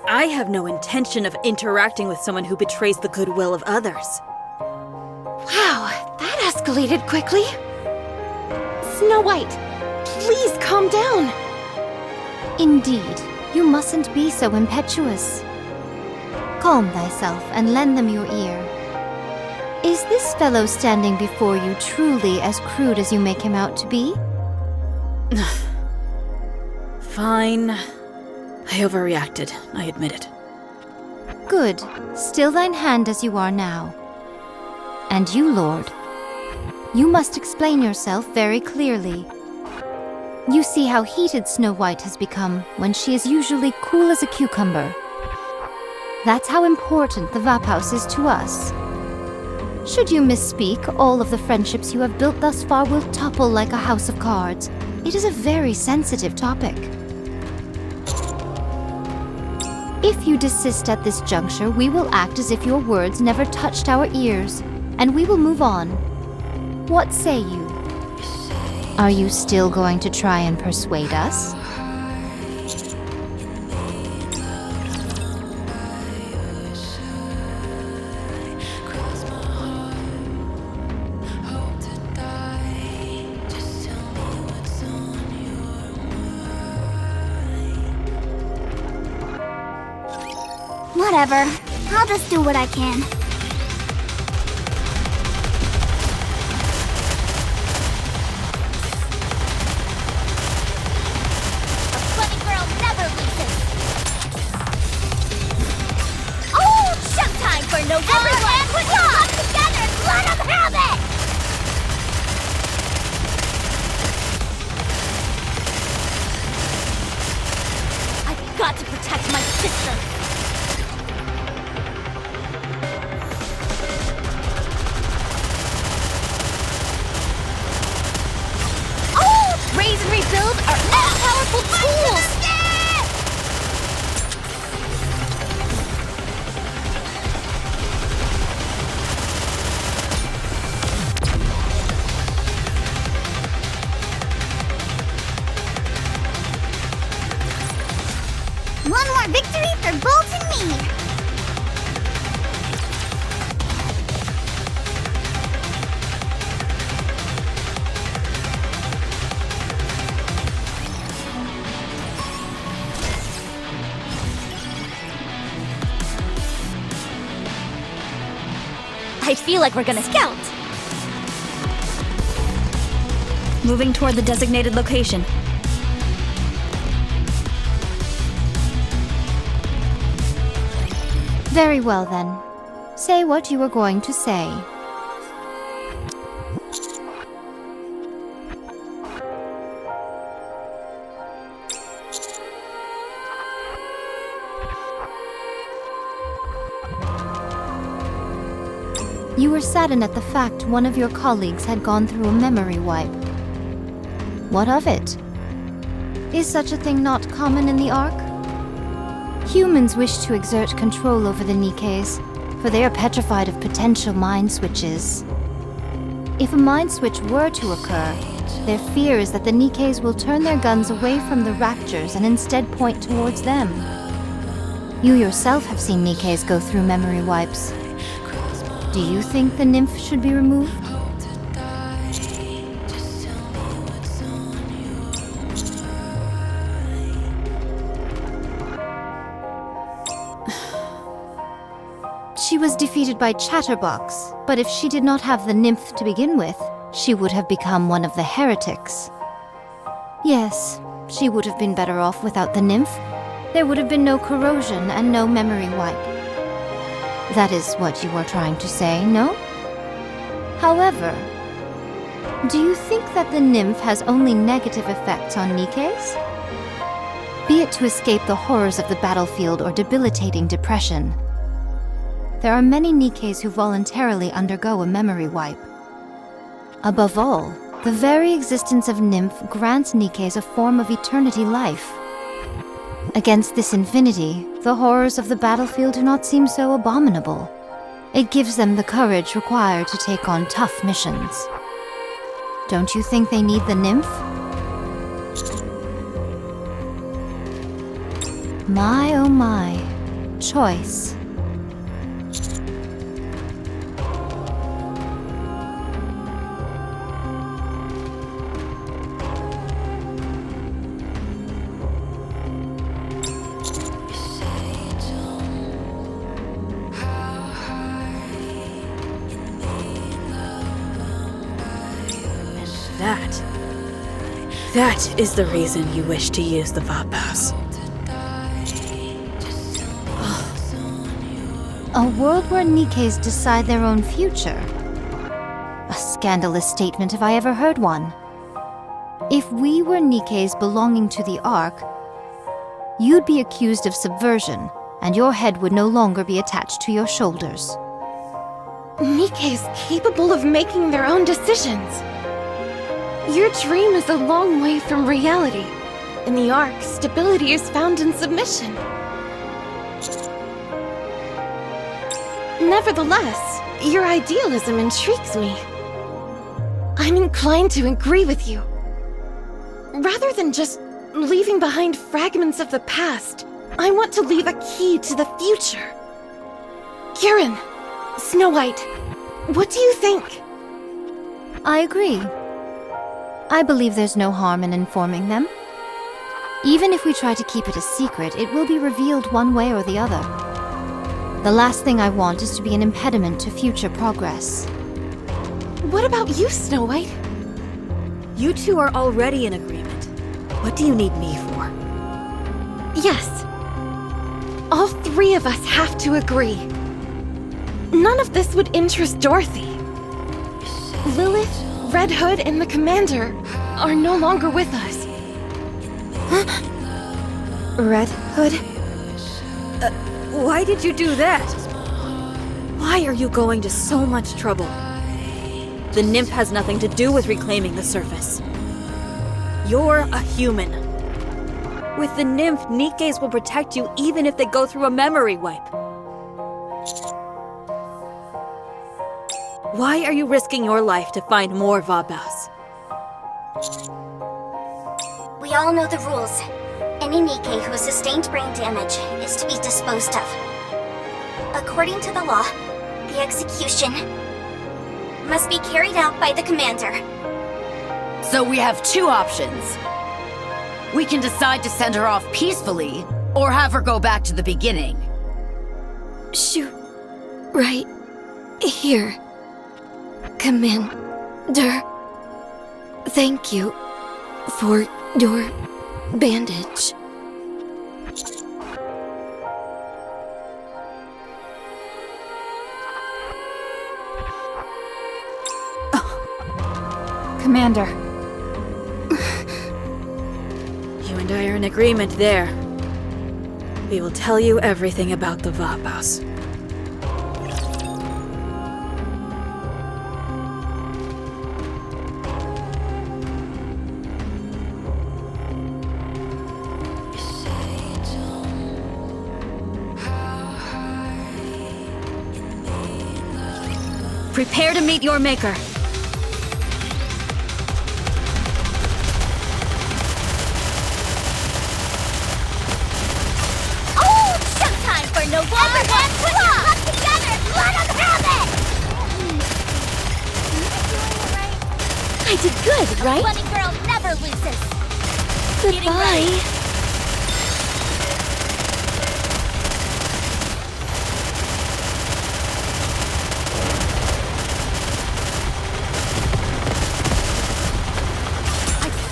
I have no intention of interacting with someone who betrays the goodwill of others. Wow, that escalated quickly. Snow White, please calm down. Indeed, you mustn't be so impetuous. Calm thyself and lend them your ear. Is this fellow standing before you truly as crude as you make him out to be? Fine. I overreacted, I admit it. Good. Still thine hand as you are now. And you, Lord. You must explain yourself very clearly. You see how heated Snow White has become when she is usually cool as a cucumber. That's how important the Vapaus is to us. Should you misspeak, all of the friendships you have built thus far will topple like a house of cards. It is a very sensitive topic. If you desist at this juncture, we will act as if your words never touched our ears, and we will move on. What say you? Are you still going to try and persuade us? Whatever. I'll just do what I can. A funny girl never loses. Oh, showtime for November! Everyone, put your hands together and let them have it! I've got to protect my sister. Raise and rebuild are all powerful tools! One more victory for Bolt and me! I feel like we're gonna scout. Moving toward the designated location. Very well then. Say what you were going to say. You were saddened at the fact one of your colleagues had gone through a memory wipe. What of it? Is such a thing not common in the Ark? Humans wish to exert control over the Nikkes, for they are petrified of potential mind switches. If a mind switch were to occur, their fear is that the Nikkes will turn their guns away from the Raptors and instead point towards them. You yourself have seen Nikkes go through memory wipes. Do you think the nymph should be removed? She was defeated by Chatterbox, but if she did not have the nymph to begin with, she would have become one of the heretics. Yes, she would have been better off without the nymph. There would have been no corrosion and no memory wipe. That is what you are trying to say, no? However, do you think that the nymph has only negative effects on Nikkes? Be it to escape the horrors of the battlefield or debilitating depression. There are many Nikkes who voluntarily undergo a memory wipe. Above all, the very existence of nymph grants Nikkes a form of eternity life. Against this infinity, the horrors of the battlefield do not seem so abominable. It gives them the courage required to take on tough missions. Don't you think they need the nymph? My oh my, choice. That is the reason you wish to use the Vaphouse. A world where Nikkes decide their own future? A scandalous statement if I ever heard one. If we were Nikkes belonging to the Ark, you'd be accused of subversion, and your head would no longer be attached to your shoulders. Nikkes capable of making their own decisions. Your dream is a long way from reality. In the Ark, stability is found in submission. Nevertheless, your idealism intrigues me. I'm inclined to agree with you. Rather than just leaving behind fragments of the past, I want to leave a key to the future. Kieran, Snow White, what do you think? I agree. I believe there's no harm in informing them. Even if we try to keep it a secret, it will be revealed one way or the other. The last thing I want is to be an impediment to future progress. What about you, Snow White? You two are already in agreement. What do you need me for? Yes. All three of us have to agree. None of this would interest Dorothy. Lilith, Red Hood, and the Commander are no longer with us. Red Hood? Why did you do that? Why are you going to so much trouble? The nymph has nothing to do with reclaiming the surface. You're a human. With the nymph, NIKKEs will protect you even if they go through a memory wipe. Why are you risking your life to find more Vabaus? We all know the rules. Any NIKKE who has sustained brain damage is to be disposed of. According to the law, the execution must be carried out by the commander. So we have two options. We can decide to send her off peacefully, or have her go back to the beginning. Shoot. Right here. Commander. Thank you for your bandage. Commander. You and I are in agreement there. We will tell you everything about the Vabaus. Prepare to meet your maker. Oh, showtime for no longer one club together. Let them have it. I did good, right? A bunny girl never loses. Goodbye.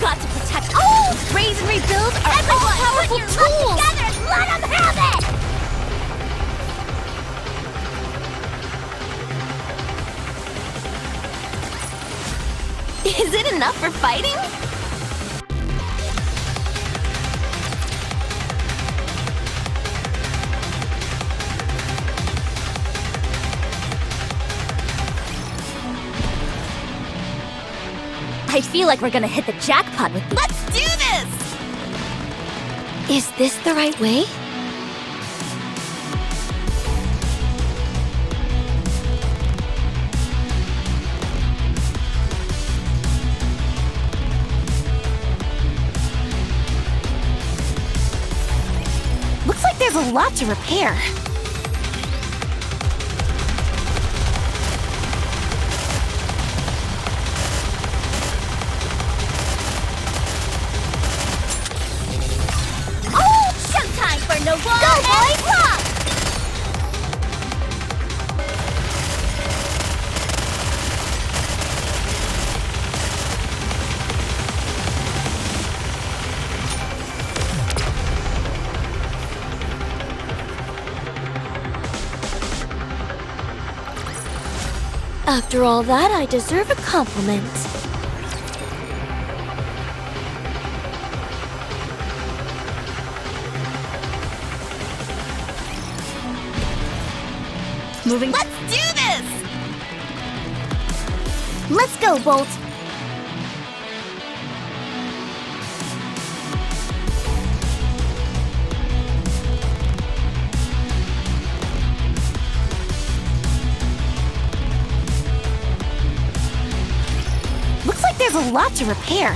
Got to protect. Oh! Raise and rebuild are all-powerful tools. Together, let them have it. Is it enough for fighting? I feel like we're gonna hit the jackpot with these. Let's do this! Is this the right way? Looks like there's a lot to repair. No one. Go, boys! Rock! After all that, I deserve a compliment. Moving. Let's do this! Let's go, Bolt. Looks like there's a lot to repair.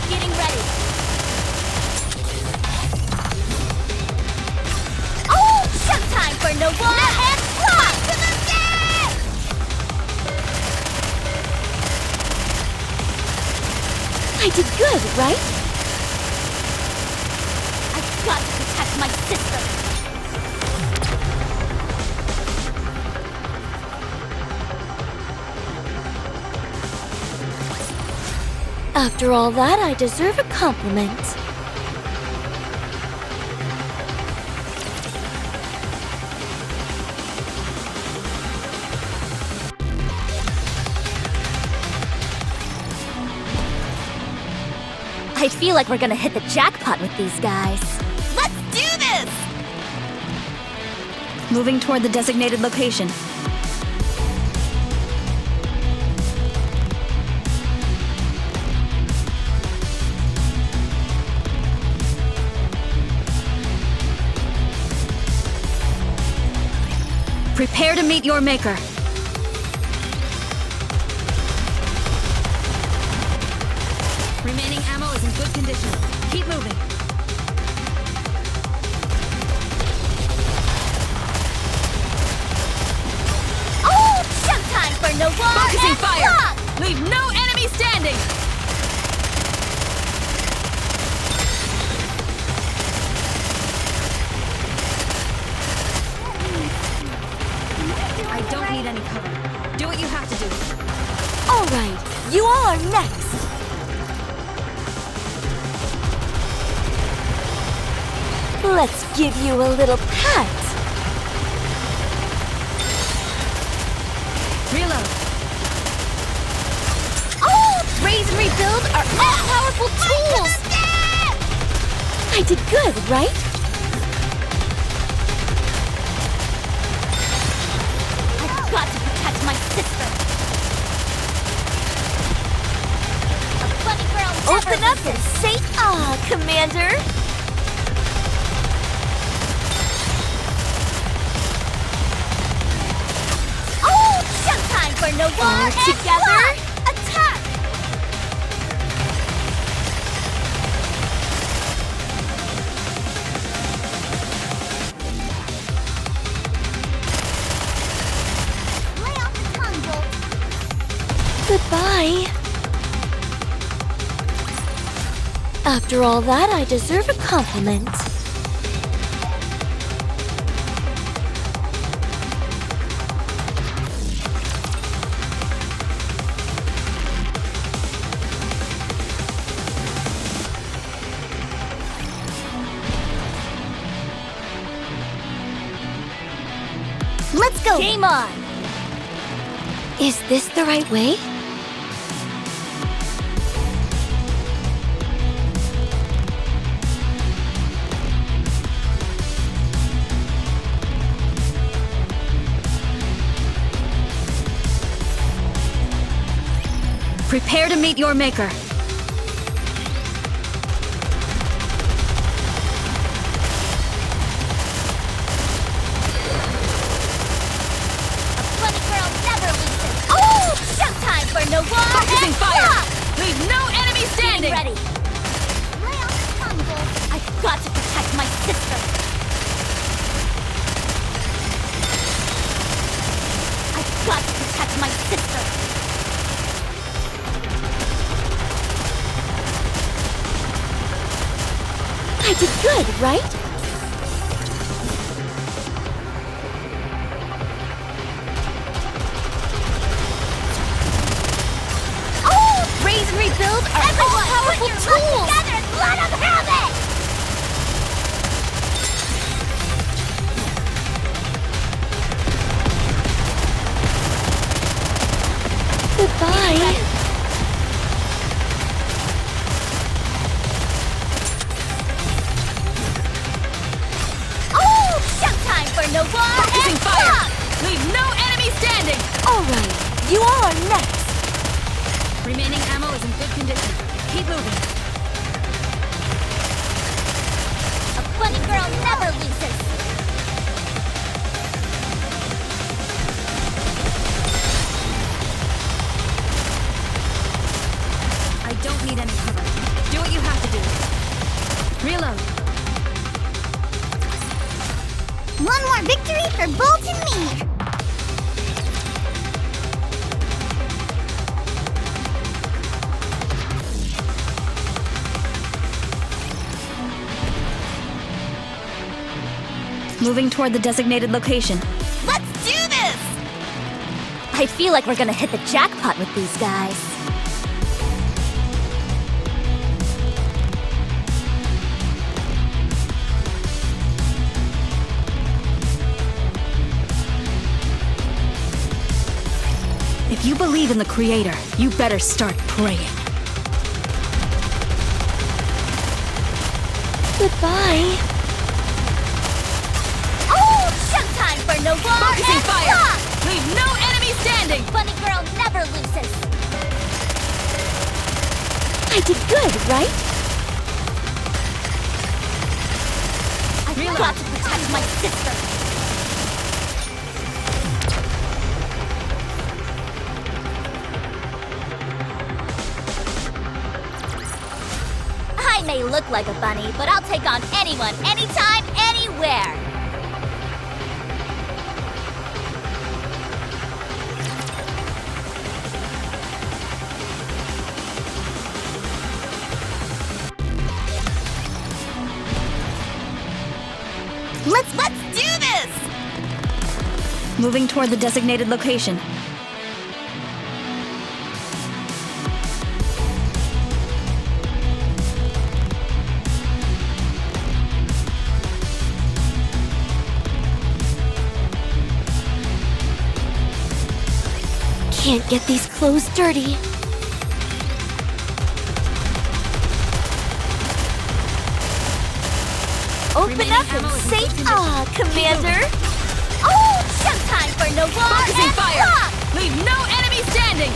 Getting ready. Oh, showtime for no one and fly to the dead! I did good, right? I've got to protect my sister. After all that, I deserve a compliment. I feel like we're gonna hit the jackpot with these guys. Let's do this! Moving toward the designated location. Prepare to meet your maker. Remaining ammo is in good condition. Keep moving. Oh, showtime for no one! Focusing fire! Leave no enemy standing! I don't need any cover. Do what you have to do. All right, you all are next. Let's give you a little pat. Reload. Oh, raise and rebuild are all powerful tools. I did good, right? I've got to protect my sister. A bunny girl open up and say ah, Commander. For no war together, attack! Lay off the tongue, Bolt. Goodbye. After all that, I deserve a compliment. Let's go! Game on! Is this the right way? Prepare to meet your maker. No war! Focusing fire! Leave no enemy standing! Ready! Lay off the tongue, Bolt. I've got to protect my sister. I've got to protect my sister. I did good, right? Raise and rebuild are all powerful tools! Together and let them have it! Goodbye. Oh, showtime for no war! Focusing fire! Leave no enemy standing! All right, you all are next. Remaining ammo is in good condition. Keep moving. A bunny girl never loses. I don't need any cover. Do what you have to do. Reload. One more victory for Bolt and me. Moving toward the designated location. Let's do this! I feel like we're gonna hit the jackpot with these guys. If you believe in the Creator, you better start praying. Goodbye. Oh, showtime for Noir Focusing and fire! Block! Leave no enemy standing! Bunny girl never loses. I did good, right? I've got to protect my sister. I may look like a bunny, but I'll take on anyone, anytime, anywhere. Let's do this! Moving toward the designated location. Can't get these clothes dirty. Open up and say Commander! Oh, showtime for Noir Focusing and fire! Block! Leave no enemy standing!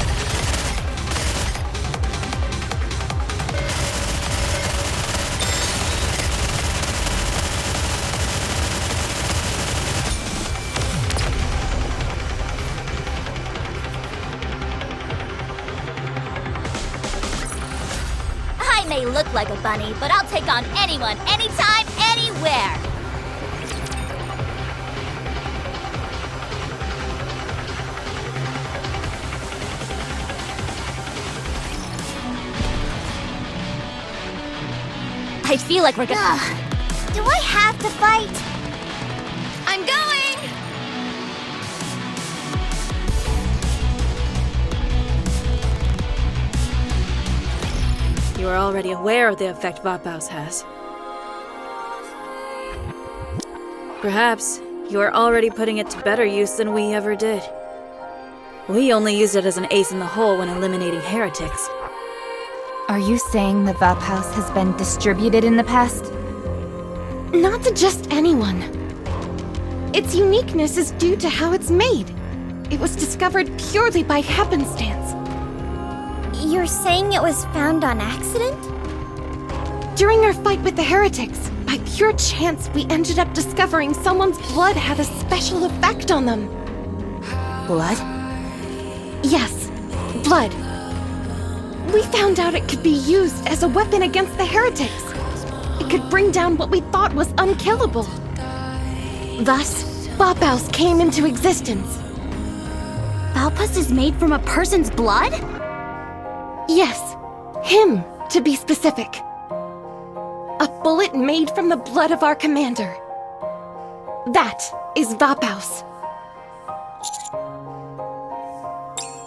I may look like a bunny, but I'll take on anyone, anytime, anywhere. I feel like we're gonna... Do I have to fight? I'm going! You are already aware of the effect Vapaus has. Perhaps you are already putting it to better use than we ever did. We only used it as an ace in the hole when eliminating heretics. Are you saying the Vapaus has been distributed in the past? Not to just anyone. Its uniqueness is due to how it's made. It was discovered purely by happenstance. You're saying it was found on accident? During our fight with the heretics, by pure chance, we ended up discovering someone's blood had a special effect on them. Blood? Yes, blood. We found out it could be used as a weapon against the heretics. It could bring down what we thought was unkillable. Thus, Vapaus came into existence. Valpus is made from a person's blood? Yes, him, to be specific. A bullet made from the blood of our commander. That is Vapaus.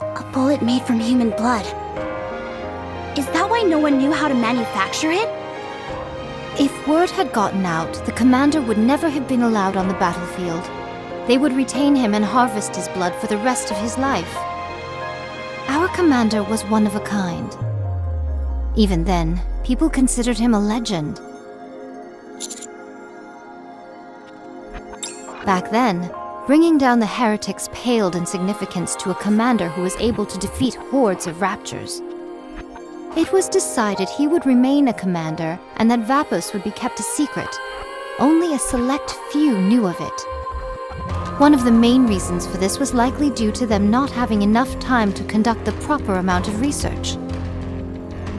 A bullet made from human blood. Is that why no one knew how to manufacture it? If word had gotten out, the commander would never have been allowed on the battlefield. They would retain him and harvest his blood for the rest of his life. Our commander was one of a kind. Even then, people considered him a legend. Back then, bringing down the heretics paled in significance to a commander who was able to defeat hordes of raptures. It was decided he would remain a commander and that Vapaus would be kept a secret. Only a select few knew of it. One of the main reasons for this was likely due to them not having enough time to conduct the proper amount of research.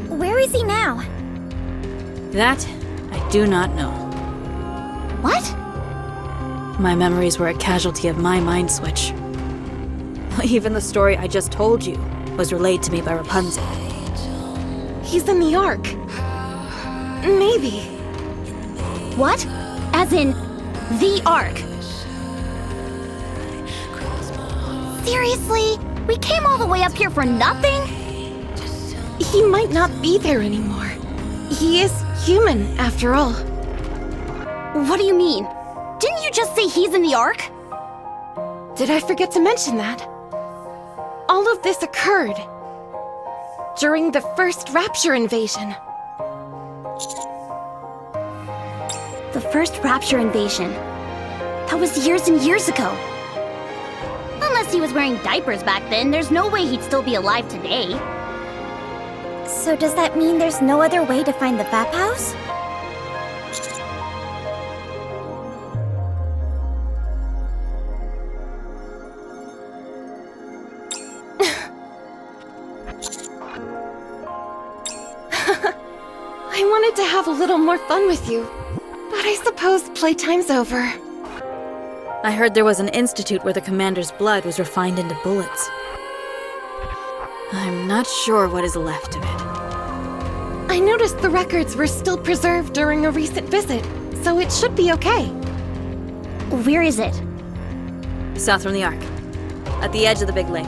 Where is he now? That, I do not know. What? My memories were a casualty of my mind switch. Even the story I just told you was relayed to me by Rapunzel. He's in the Ark. Maybe. What? As in, The Ark. Seriously? We came all the way up here for nothing? He might not be there anymore. He is human, after all. What do you mean? Didn't you just say he's in the Ark? Did I forget to mention that? All of this occurred during the first Rapture invasion. The first Rapture invasion. That was years and years ago. Unless he was wearing diapers back then, there's no way he'd still be alive today. So does that mean there's no other way to find the Vap House? I wanted to have a little more fun with you, but I suppose playtime's over. I heard there was an institute where the commander's blood was refined into bullets. I'm not sure what is left of it. I noticed the records were still preserved during a recent visit, so it should be okay. Where is it? South from the Ark, at the edge of the big lake.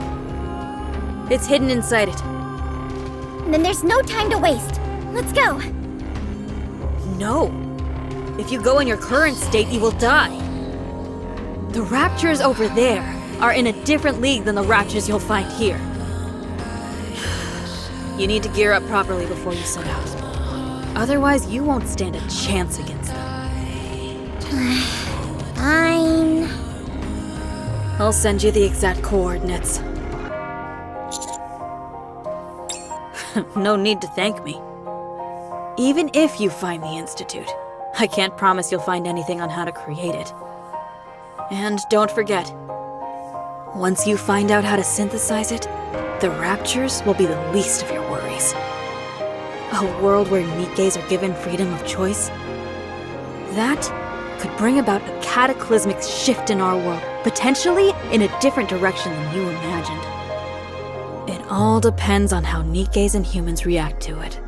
It's hidden inside it. Then there's no time to waste. Let's go. No. If you go in your current state, you will die. The Raptures over there are in a different league than the Raptures you'll find here. You need to gear up properly before you set out. Otherwise, you won't stand a chance against them. Fine. I'll send you the exact coordinates. No need to thank me. Even if you find the Institute, I can't promise you'll find anything on how to create it. And don't forget, once you find out how to synthesize it, the Raptures will be the least of your worries. A world where NIKKEs are given freedom of choice? That could bring about a cataclysmic shift in our world, potentially in a different direction than you imagined. It all depends on how NIKKEs and humans react to it.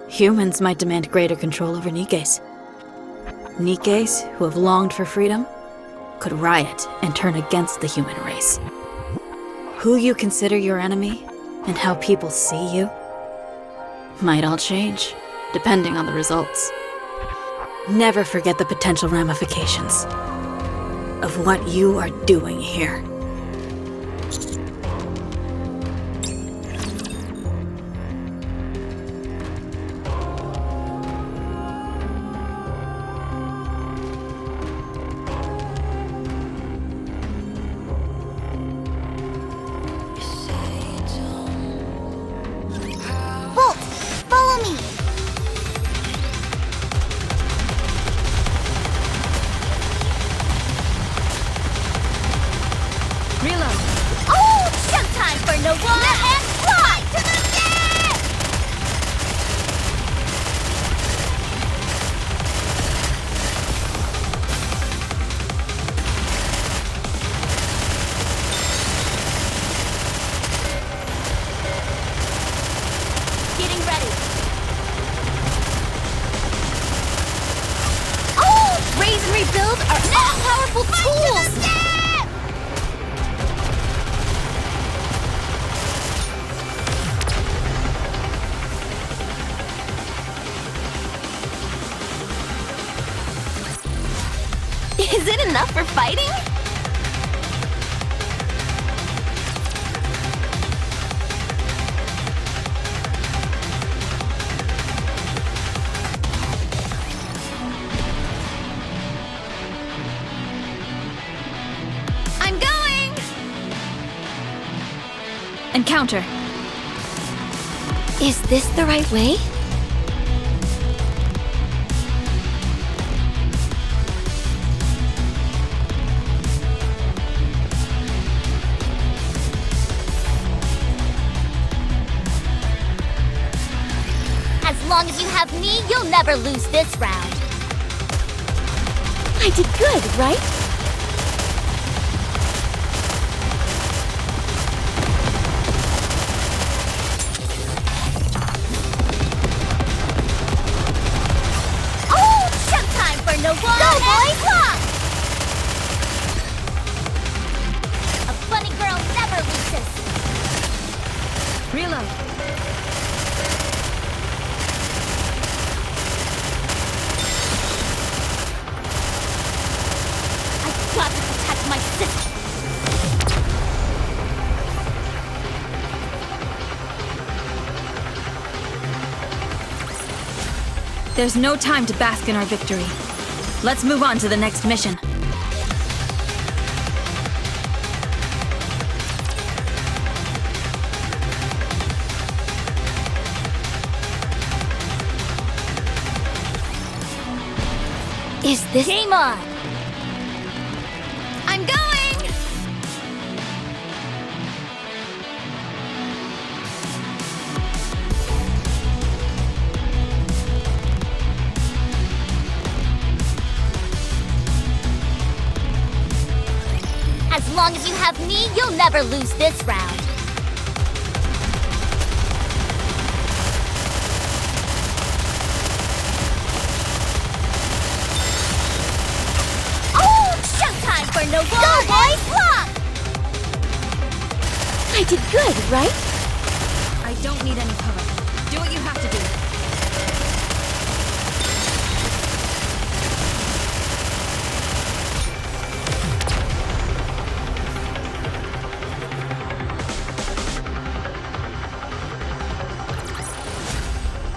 Humans might demand greater control over NIKKEs. NIKKEs, who have longed for freedom, could riot and turn against the human race. Who you consider your enemy and how people see you might all change, depending on the results. Never forget the potential ramifications of what you are doing here. Is it enough for fighting? I'm going! Encounter. Is this the right way? As long as you have me, you'll never lose this round. I did good, right? Oh, showtime for no one. Go, boys! of my sister. There's no time to bask in our victory. Let's move on to the next mission. Is this— Game on! I'm going! As long as you have me, you'll never lose this round. Oh, showtime for no ball! Go, boys! Block! I did good, right? I don't need any cover. Do what you have to do.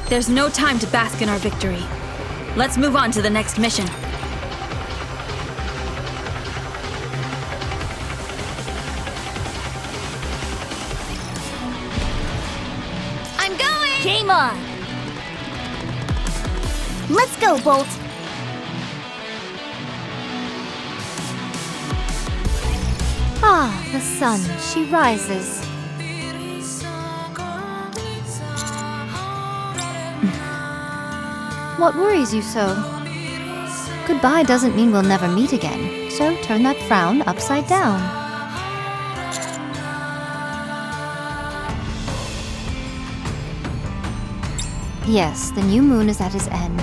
There's no time to bask in our victory. Let's move on to the next mission. I'm going! Game on! Let's go, Bolt! Ah, the sun, she rises. What worries you so? Goodbye doesn't mean we'll never meet again, so turn that frown upside down. Yes, the new moon is at his end.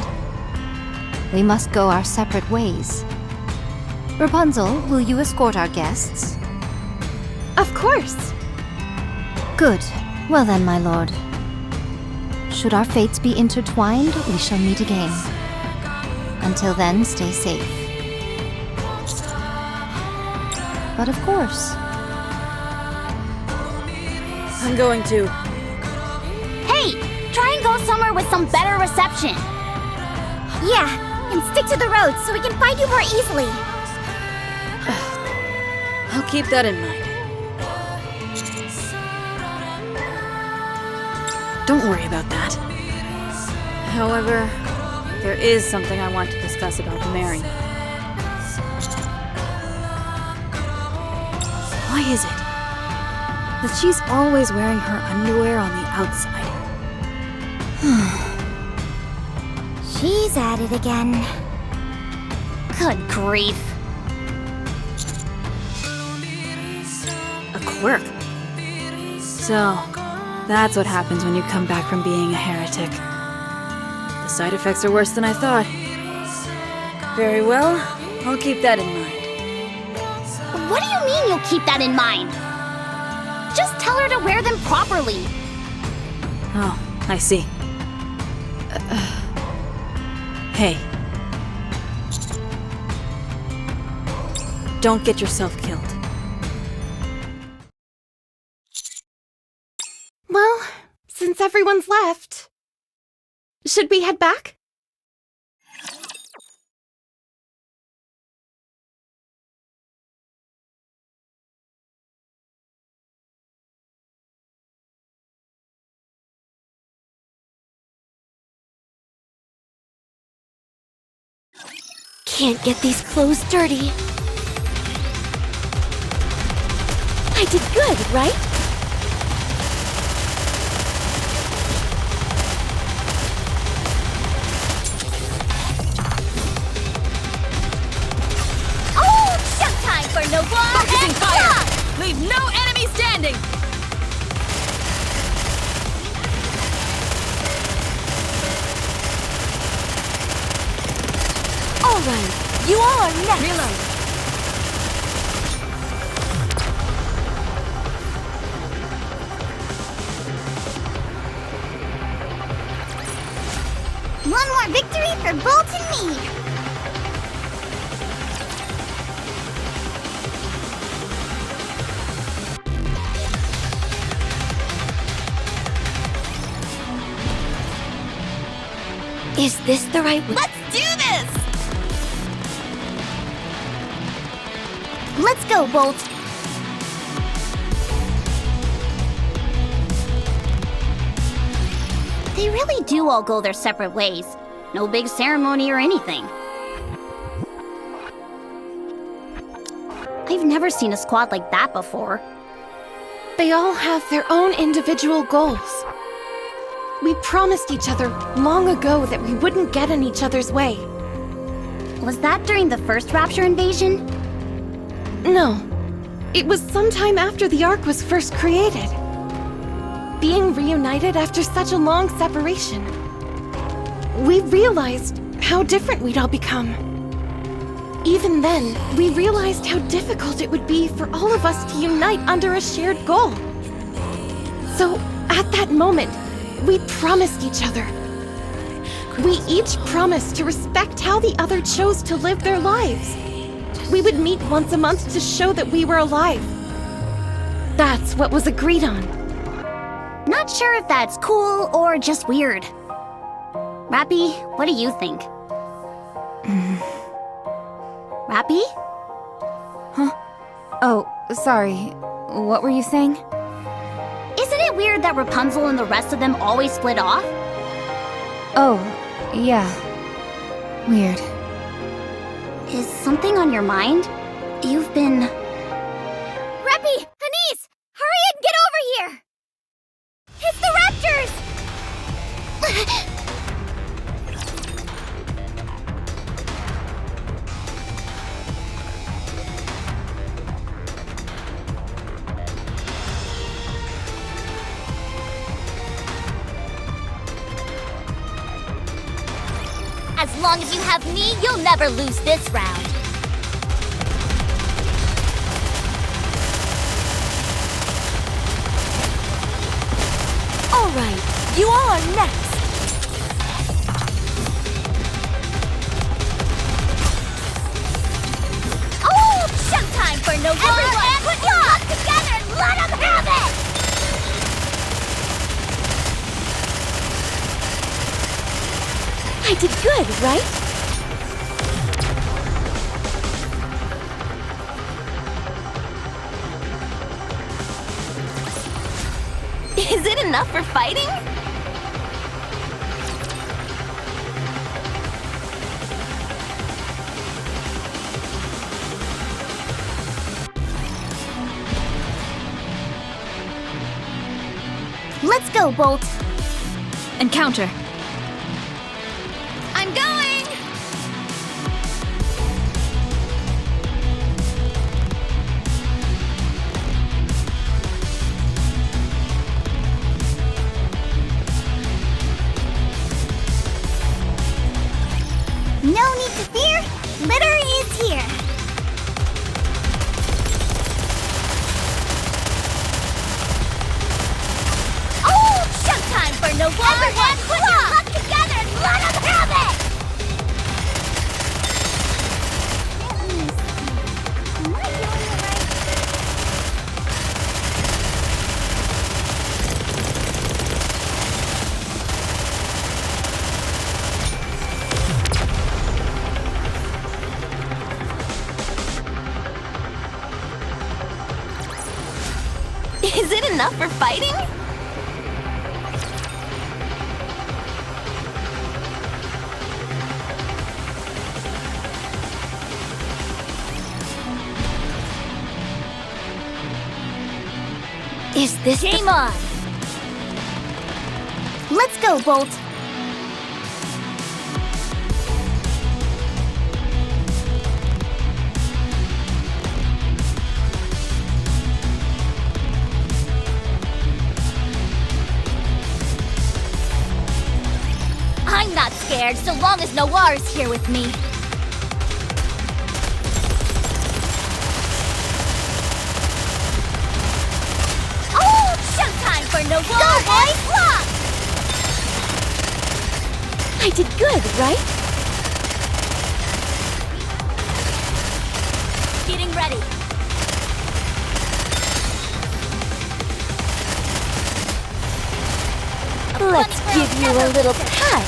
We must go our separate ways. Rapunzel, will you escort our guests? Of course. Good. Well then, my lord. Should our fates be intertwined, we shall meet again. Until then, stay safe. But of course. I'm going to. Hey! Try and go somewhere with some better reception. Yeah, and stick to the road so we can find you more easily. I'll keep that in mind. Don't worry about that. However, there is something I want to discuss about Mary. Why is it that she's always wearing her underwear on the outside? She's at it again. Good grief. A quirk. So, that's what happens when you come back from being a heretic. The side effects are worse than I thought. Very well, I'll keep that in mind. What do you mean you'll keep that in mind? Just tell her to wear them properly. Oh, I see. Hey. Don't get yourself killed. Well, since everyone's left, should we head back? Can't get these clothes dirty. I did good, right? Oh, showtime for no ball Focusing and fire! block! Leave no enemy standing! All right, you all are next. Reload. One more victory for Bolt and me. Is this the right way? Let's do this! Let's go, Bolt. They really do all go their separate ways. No big ceremony or anything. I've never seen a squad like that before. They all have their own individual goals. We promised each other long ago that we wouldn't get in each other's way. Was that during the first Rapture invasion? No. It was sometime after the Ark was first created. Being reunited after such a long separation, we realized how different we'd all become. Even then, we realized how difficult it would be for all of us to unite under a shared goal. So, at that moment, we promised each other. We each promised to respect how the other chose to live their lives. We would meet once a month to show that we were alive. That's what was agreed on. Not sure if that's cool or just weird. Rappy, what do you think? Rappy? Huh? Oh, sorry. What were you saying? Isn't it weird that Rapunzel and the rest of them always split off? Oh, yeah. Weird. Is something on your mind? You've been... Reppy! Anise! Hurry and get over here! It's the Raptors! As long as you have me, you'll never lose this round. All right, you all are next. Oh, showtime for no more! Everyone, put your luck together and let them have it! I did good, right? Is it enough for fighting? Let's go, Bolt. Encounter. I'm going! No need to fear. Litter is here. Oh, showtime for no more! Everyone, put your luck together and let them have it! Am I doing it right? Is it enough for fighting? Is this Game on! Let's go, Bolt. I'm not scared so long as Noir is here with me. Oh, showtime for Noir! Go, boys! Block! I did good, right? Getting ready. Let's give you a little pat.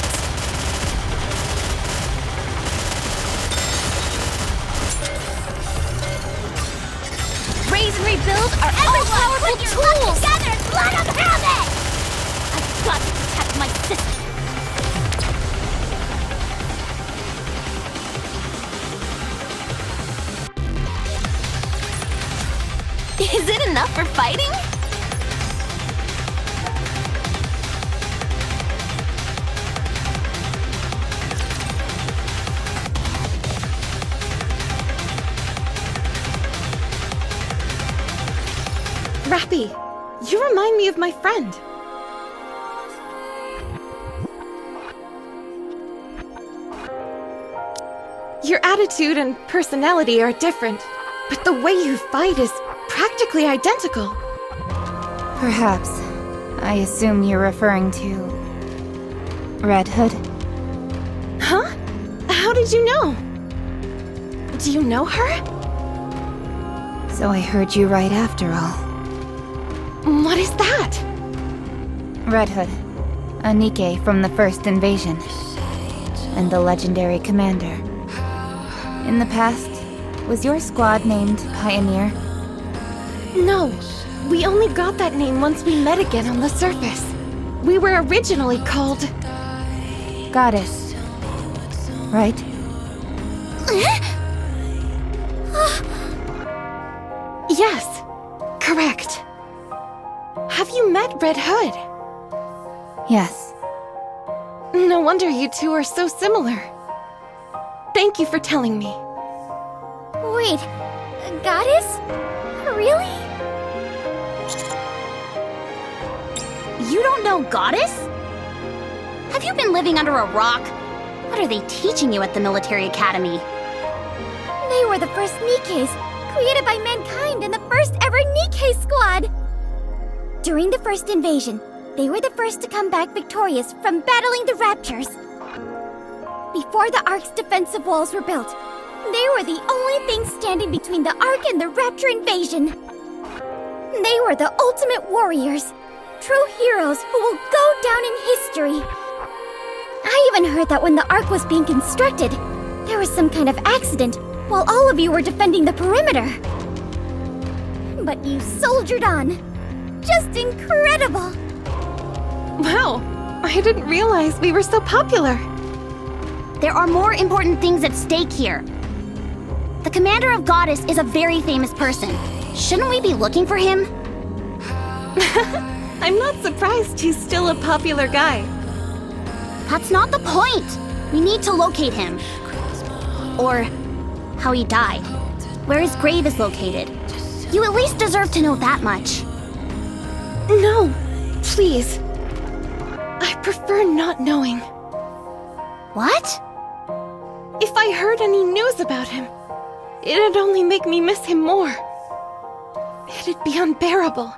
build are all-powerful tools! Together, let them have it! I've got to protect my sister. Is it enough for fighting? Rappy, you remind me of my friend. Your attitude and personality are different, but the way you fight is practically identical. Perhaps. I assume you're referring to Red Hood. Huh? How did you know? Do you know her? So I heard you right after all. What is that? Red Hood, a NIKKE from the first invasion, and the legendary commander. In the past, was your squad named Pioneer? No, we only got that name once we met again on the surface. We were originally called... Goddess. Right? Yes, correct. Have you met Red Hood? Yes. No wonder you two are so similar. Thank you for telling me. Wait, Goddess? Really? You don't know Goddess? Have you been living under a rock? What are they teaching you at the military academy? They were the first NIKKEs, created by mankind in the first ever NIKKE squad! During the first invasion, they were the first to come back victorious from battling the Raptures. Before the Ark's defensive walls were built, they were the only thing standing between the Ark and the Rapture invasion. They were the ultimate warriors, true heroes who will go down in history. I even heard that when the Ark was being constructed, there was some kind of accident while all of you were defending the perimeter. But you soldiered on. Just incredible! Wow, I didn't realize we were so popular. There are more important things at stake here. The commander of Goddess is a very famous person. Shouldn't we be looking for him? I'm not surprised he's still a popular guy. That's not the point! We need to locate him. Or how he died. Where his grave is located. You at least deserve to know that much. No, please. I prefer not knowing. What? If I heard any news about him, it'd only make me miss him more. It'd be unbearable.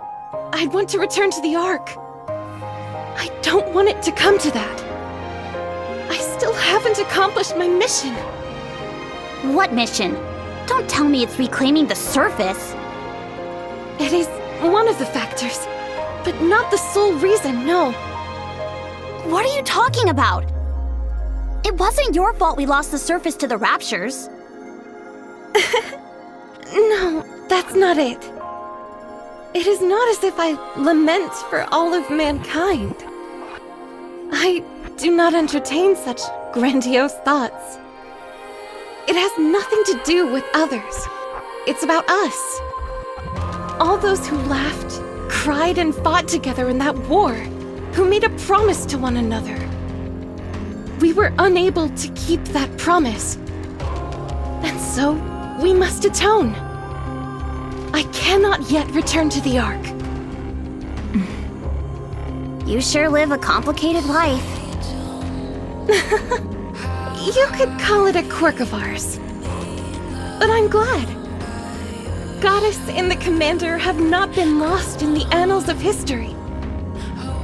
I'd want to return to the Ark. I don't want it to come to that. I still haven't accomplished my mission. What mission? Don't tell me it's reclaiming the surface. It is one of the factors, but not the sole reason, no. What are you talking about? It wasn't your fault we lost the surface to the Raptures. No, that's not it. It is not as if I lament for all of mankind. I do not entertain such grandiose thoughts. It has nothing to do with others. It's about us. All those who laughed, cried, and fought together in that war, who made a promise to one another. We were unable to keep that promise. And so, we must atone. I cannot yet return to the Ark. You sure live a complicated life. You could call it a quirk of ours. But I'm glad. Goddess and the Commander have not been lost in the annals of history.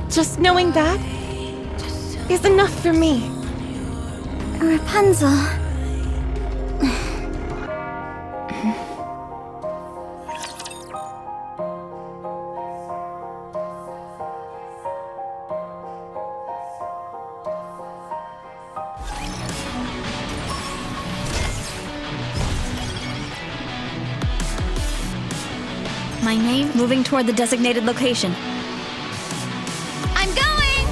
Just knowing that is enough for me. Rapunzel. My name, moving toward the designated location. I'm going!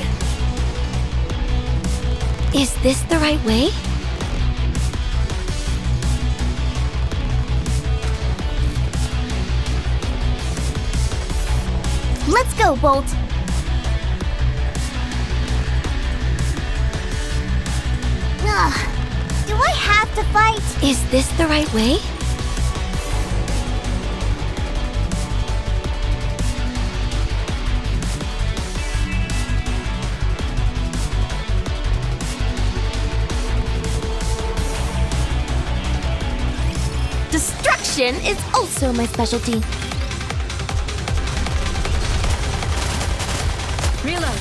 Is this the right way? Let's go, Bolt! Ugh. Do I have to fight? Is this the right way? Destruction is also my specialty. Reload.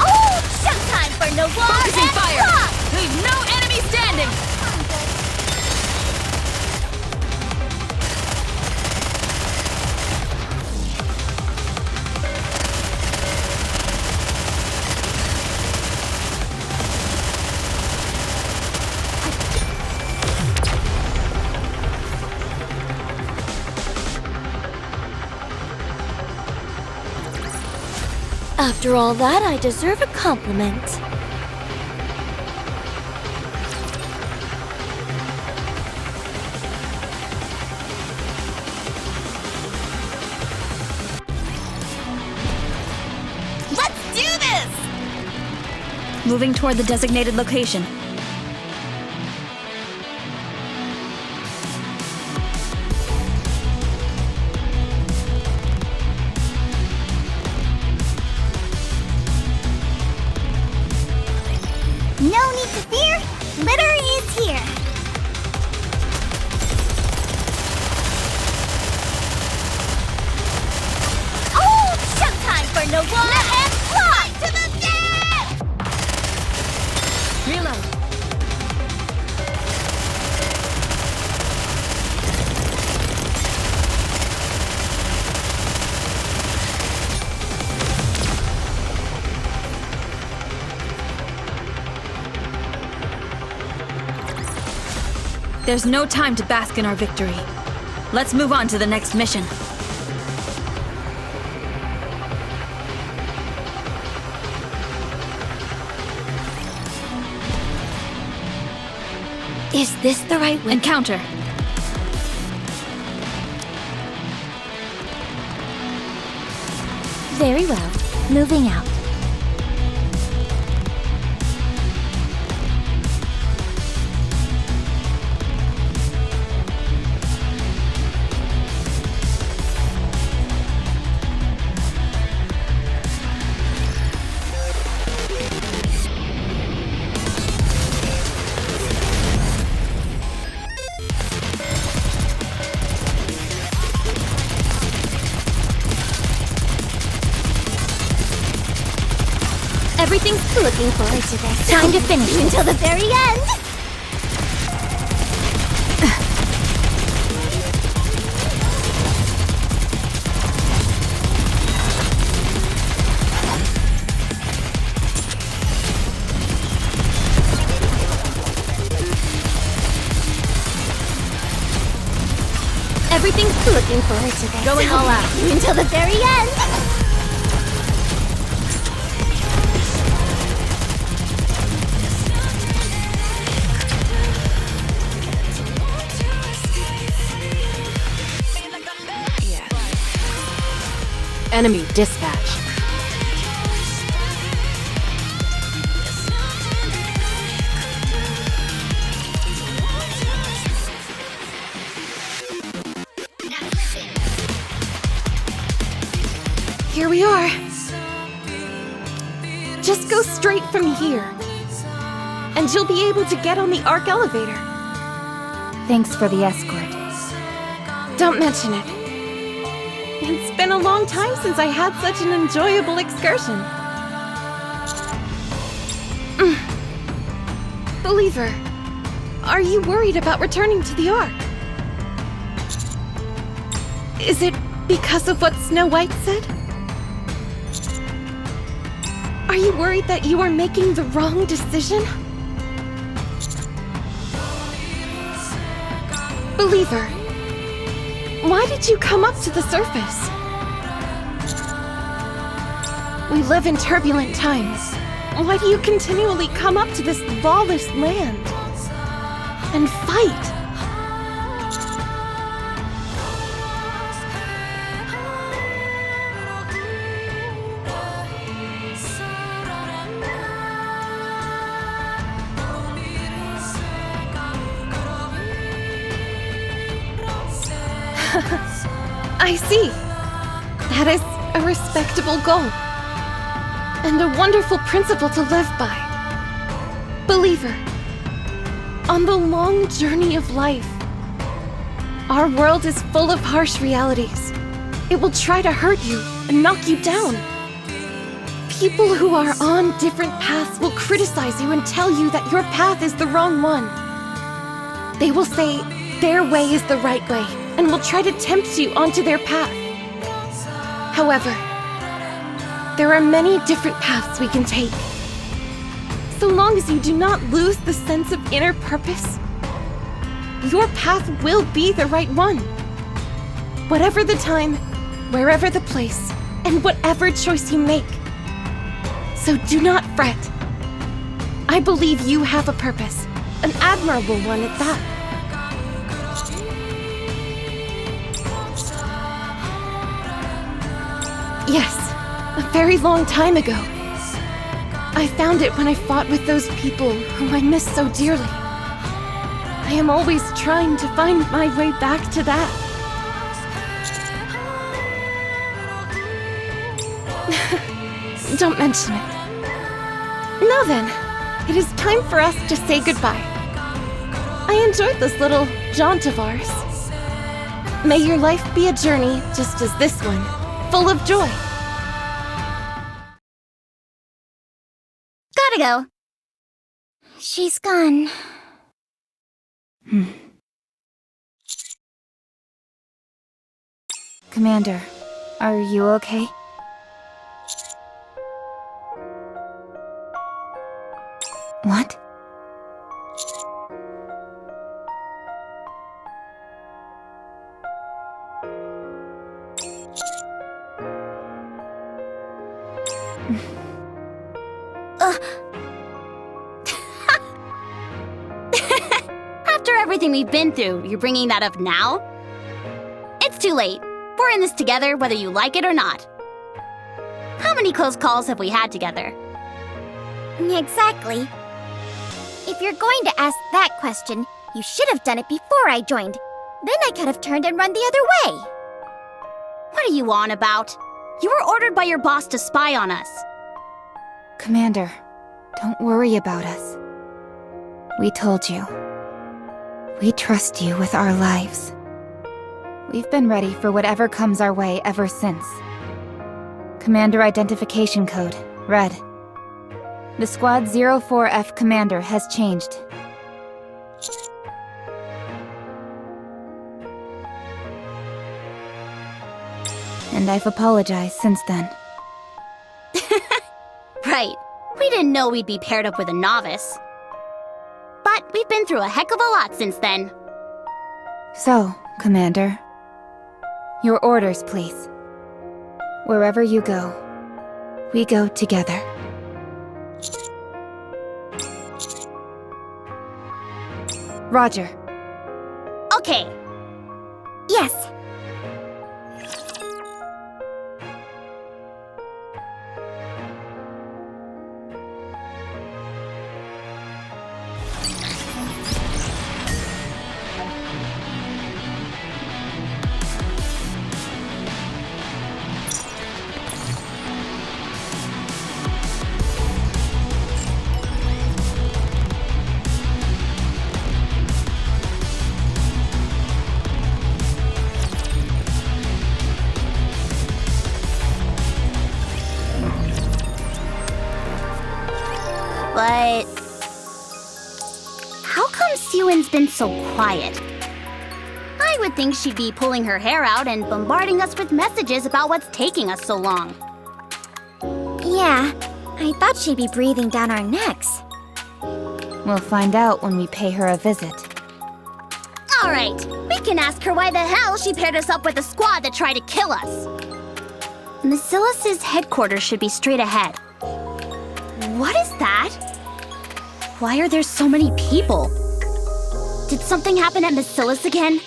Oh, showtime for Noir Focusing and fire! Rock! Leave no enemy standing! After all that, I deserve a compliment. Let's do this! Moving toward the designated location. No need to fear, litter is here. Oh, showtime for Noir and Rock! To the death! Reload. There's no time to bask in our victory. Let's move on to the next mission. Is this the right way? Encounter. Very well. Moving out. Everything's looking forward to this. Time to finish until the very end! Everything's looking forward to this. Going all out. Until the very end! Enemy dispatch. Here we are. Just go straight from here. And you'll be able to get on the Arc elevator. Thanks for the escort. Don't mention it. It's been a long time since I had such an enjoyable excursion. Believer, are you worried about returning to the Ark? Is it because of what Snow White said? Are you worried that you are making the wrong decision? Believer, Why did you come up to the surface? We live in turbulent times. Why do you continually come up to this lawless land and fight? I see. That is a respectable goal. And a wonderful principle to live by. Believer, on the long journey of life, our world is full of harsh realities. It will try to hurt you and knock you down. People who are on different paths will criticize you and tell you that your path is the wrong one. They will say their way is the right way and will try to tempt you onto their path. However, there are many different paths we can take. So long as you do not lose the sense of inner purpose, your path will be the right one. Whatever the time, wherever the place, and whatever choice you make. So do not fret. I believe you have a purpose, an admirable one at that. Yes, a very long time ago. I found it when I fought with those people whom I miss so dearly. I am always trying to find my way back to that. Don't mention it. Now then, it is time for us to say goodbye. I enjoyed this little jaunt of ours. May your life be a journey just as this one, full of joy. Gotta go. She's gone. Commander, are you okay? What? After everything we've been through, you're bringing that up now? It's too late. We're in this together, whether you like it or not. How many close calls have we had together? Exactly. If you're going to ask that question, you should have done it before I joined. Then I could have turned and run the other way. What are you on about? You were ordered by your boss to spy on us. Commander, don't worry about us. We told you. We trust you with our lives. We've been ready for whatever comes our way ever since. Commander Identification Code, Red. The Squad 04F commander has changed. And I've apologized since then. Right. We didn't know we'd be paired up with a novice. But we've been through a heck of a lot since then. So, Commander, your orders, please. Wherever you go, we go together. Roger. Okay. Yes. But how come Siwon's been so quiet? I would think she'd be pulling her hair out and bombarding us with messages about what's taking us so long. Yeah, I thought she'd be breathing down our necks. We'll find out when we pay her a visit. All right, we can ask her why the hell she paired us up with a squad that tried to kill us. Basilis's headquarters should be straight ahead. What is that? Why are there so many people? Did something happen at Basilis again?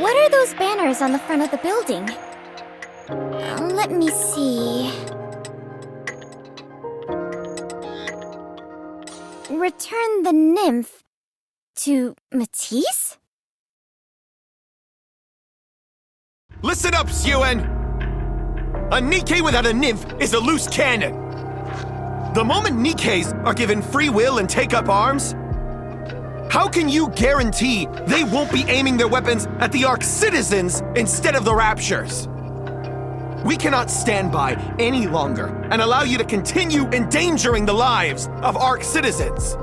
What are those banners on the front of the building? Let me see. Return the nymph to Matisse? Listen up, Suen! A Nikke without a nymph is a loose cannon. The moment Nikkes are given free will and take up arms, how can you guarantee they won't be aiming their weapons at the Ark's citizens instead of the Raptures? We cannot stand by any longer and allow you to continue endangering the lives of Ark citizens.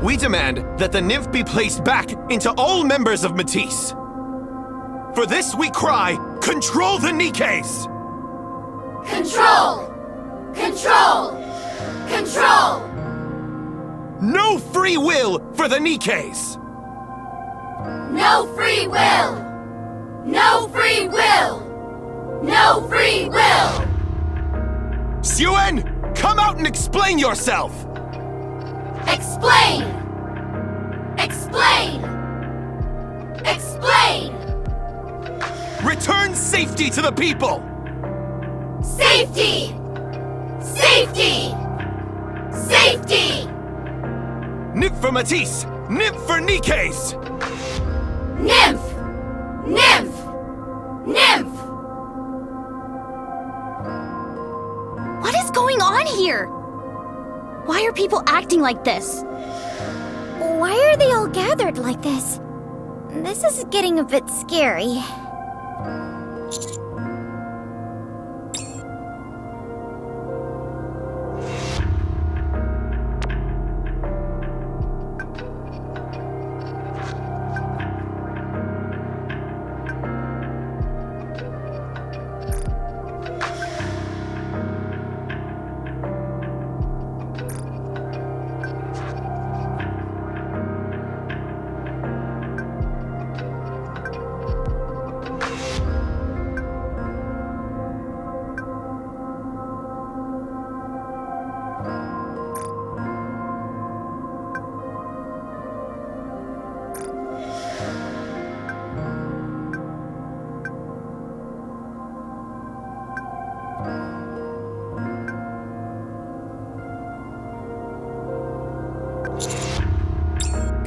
We demand that the nymph be placed back into all members of Matisse. For this we cry, control the Nikkes! Control! Control! Control! No free will for the Nikkes! No free will! No free will! No free will! Suen, come out and explain yourself! Explain! Explain! Explain! Return safety to the people! Safety! Safety! Safety! Nymph for Matisse! Nymph for Nikkes! Nymph! Nymph! Nymph! What is going on here? Why are people acting like this? Why are they all gathered like this? This is getting a bit scary.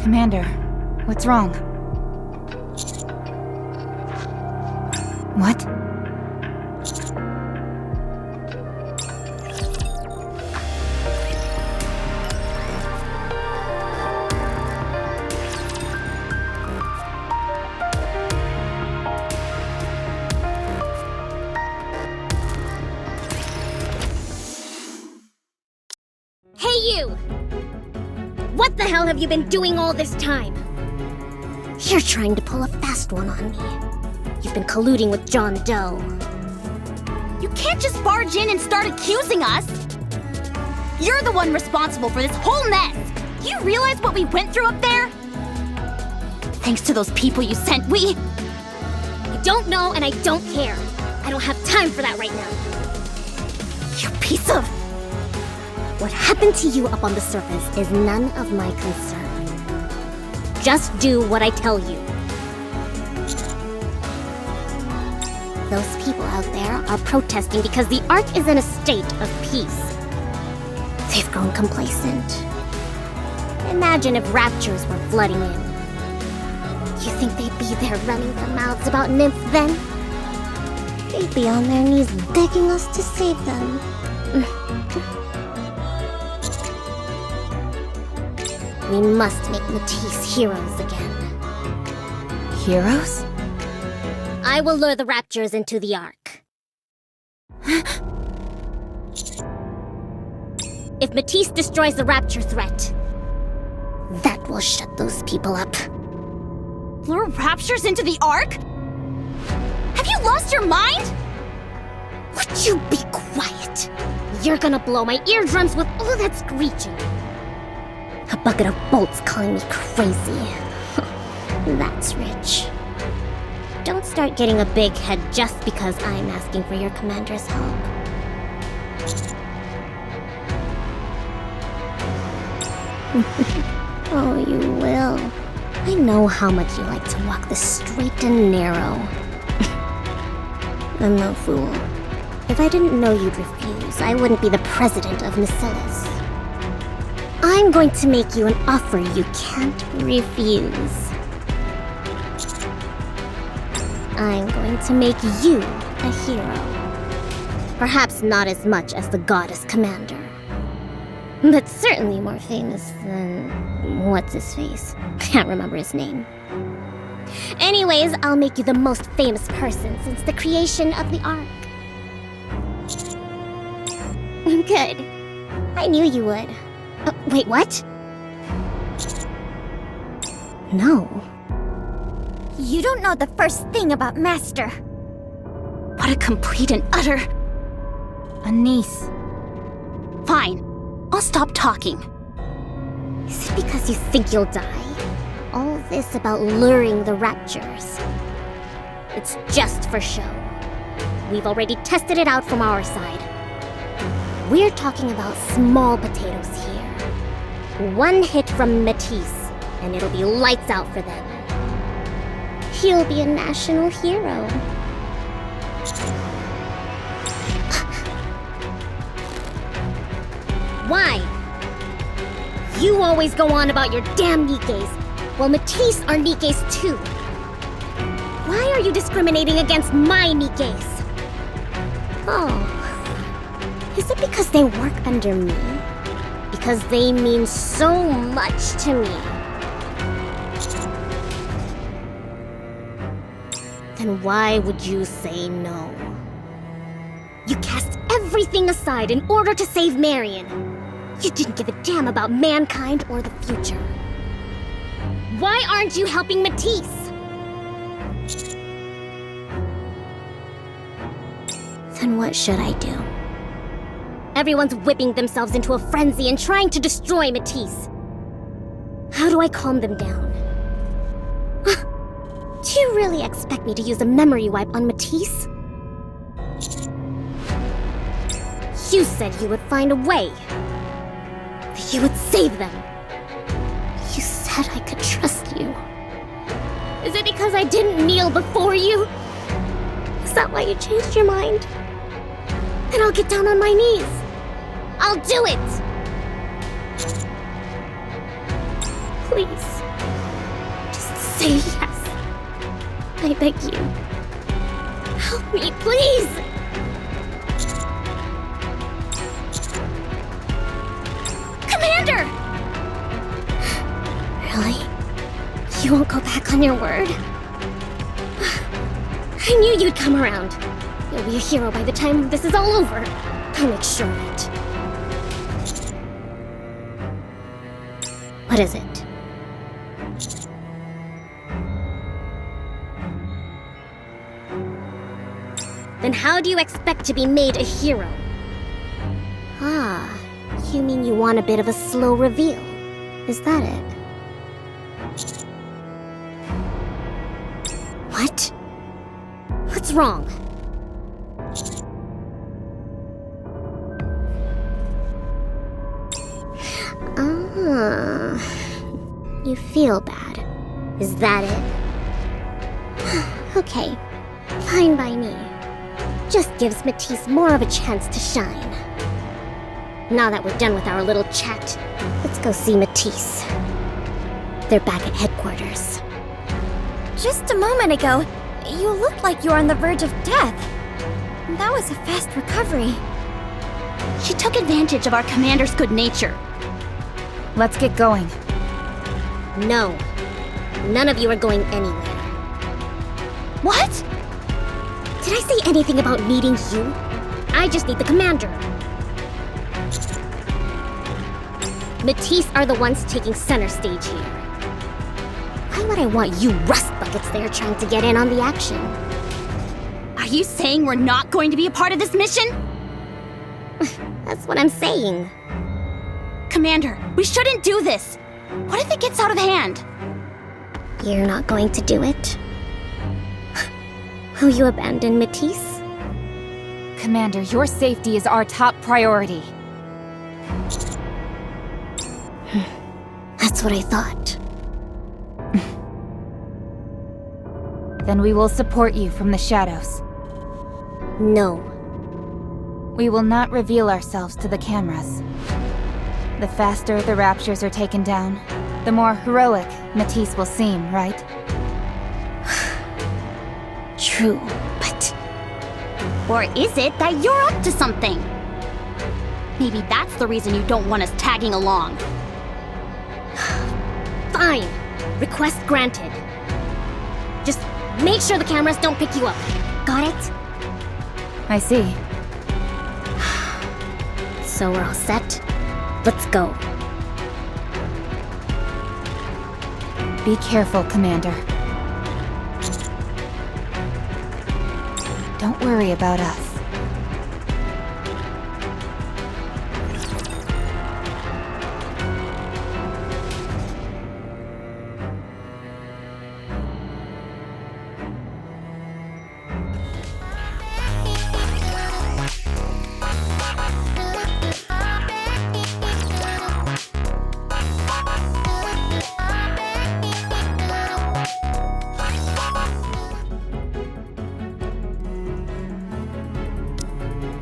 Commander, what's wrong? What? Hey you! What the hell have you been doing all this time? You're trying to pull a fast one on me. You've been colluding with John Doe. You can't just barge in and start accusing us! You're the one responsible for this whole mess! Do you realize what we went through up there? Thanks to those people you sent, I don't know and I don't care. I don't have time for that right now. You piece of... What happened to you up on the surface is none of my concern. Just do what I tell you. Those people out there are protesting because the Ark is in a state of peace. They've grown complacent. Imagine if raptures were flooding in. You think they'd be there running their mouths about Nymph then? They'd be on their knees begging us to save them. We must make Matisse heroes again. Heroes? I will lure the Raptures into the Ark. If Matisse destroys the Rapture threat, that will shut those people up. Lure Raptures into the Ark? Have you lost your mind? Would you be quiet? You're gonna blow my eardrums with all that screeching. A bucket of bolts calling me crazy. That's rich. Don't start getting a big head just because I'm asking for your commander's help. Oh, you will. I know how much you like to walk the straight and narrow. I'm no fool. If I didn't know you'd refuse, I wouldn't be the president of Mizrahi. I'm going to make you an offer you can't refuse. I'm going to make you a hero. Perhaps not as much as the goddess commander, but certainly more famous than... what's-his-face? Can't remember his name. Anyways, I'll make you the most famous person since the creation of the Ark. Good. I knew you would. Wait, what? No. You don't know the first thing about Master. What a complete and utter... A niece. Fine. I'll stop talking. Is it because you think you'll die? All this about luring the raptures. It's just for show. We've already tested it out from our side. We're talking about small potatoes here. One hit from Matisse, and it'll be lights out for them. He'll be a national hero. Why? You always go on about your damn NIKKEs. Well, Matisse are NIKKEs too. Why are you discriminating against my NIKKEs? Oh. Is it because they work under me? Because they mean so much to me? Then why would you say no? You cast everything aside in order to save Marion. You didn't give a damn about mankind or the future. Why aren't you helping Matisse? Then what should I do? Everyone's whipping themselves into a frenzy and trying to destroy Matisse. How do I calm them down? Do you really expect me to use a memory wipe on Matisse? You said you would find a way. That you would save them. You said I could trust you. Is it because I didn't kneel before you? Is that why you changed your mind? Then I'll get down on my knees. I'll do it! Please. Just say yes. I beg you. Help me, please! Commander! Really? You won't go back on your word? I knew you'd come around. You'll be a hero by the time this is all over. I'll make sure of it. What is it? Then how do you expect to be made a hero? Ah, you mean you want a bit of a slow reveal? Is that it? What? What's wrong? You feel bad. Is that it? Okay, fine by me. Just gives Matisse more of a chance to shine. Now that we're done with our little chat, let's go see Matisse. They're back at headquarters. Just a moment ago, you looked like you were on the verge of death. That was a fast recovery. She took advantage of our commander's good nature. Let's get going. No. None of you are going anywhere. What? Did I say anything about needing you? I just need the commander. Matisse are the ones taking center stage here. Why would I want you rust buckets there trying to get in on the action? Are you saying we're not going to be a part of this mission? That's what I'm saying. Commander, we shouldn't do this. What if it gets out of hand? You're not going to do it? Will you abandon Matisse? Commander, your safety is our top priority. That's what I thought. Then we will support you from the shadows. No. We will not reveal ourselves to the cameras. The faster the Raptures are taken down, the more heroic Matisse will seem, right? True, but... Or is it that you're up to something? Maybe that's the reason you don't want us tagging along. Fine. Request granted. Just make sure the cameras don't pick you up. Got it? I see. So we're all set. Let's go. Be careful, Commander. Don't worry about us.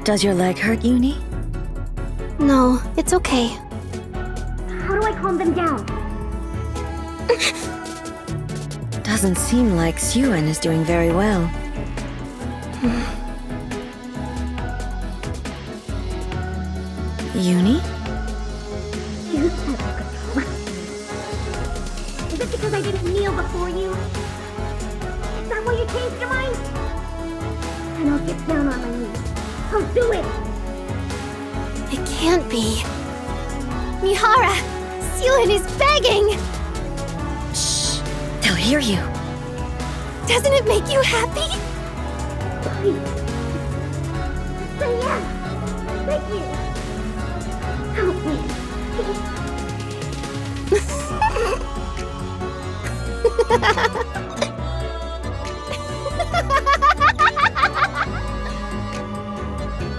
Does your leg hurt, Uni? No, it's okay. How do I calm them down? Doesn't seem like Suen is doing very well. Uni? You said I could trust you. Is it because I didn't kneel before you? Is that why you changed your mind? And I'll get down on my knees. I'll do it! It can't be. Mihara! Suen is begging! Shh! They'll hear you. Doesn't it make you happy? Please. Say yes! Thank you! Help me!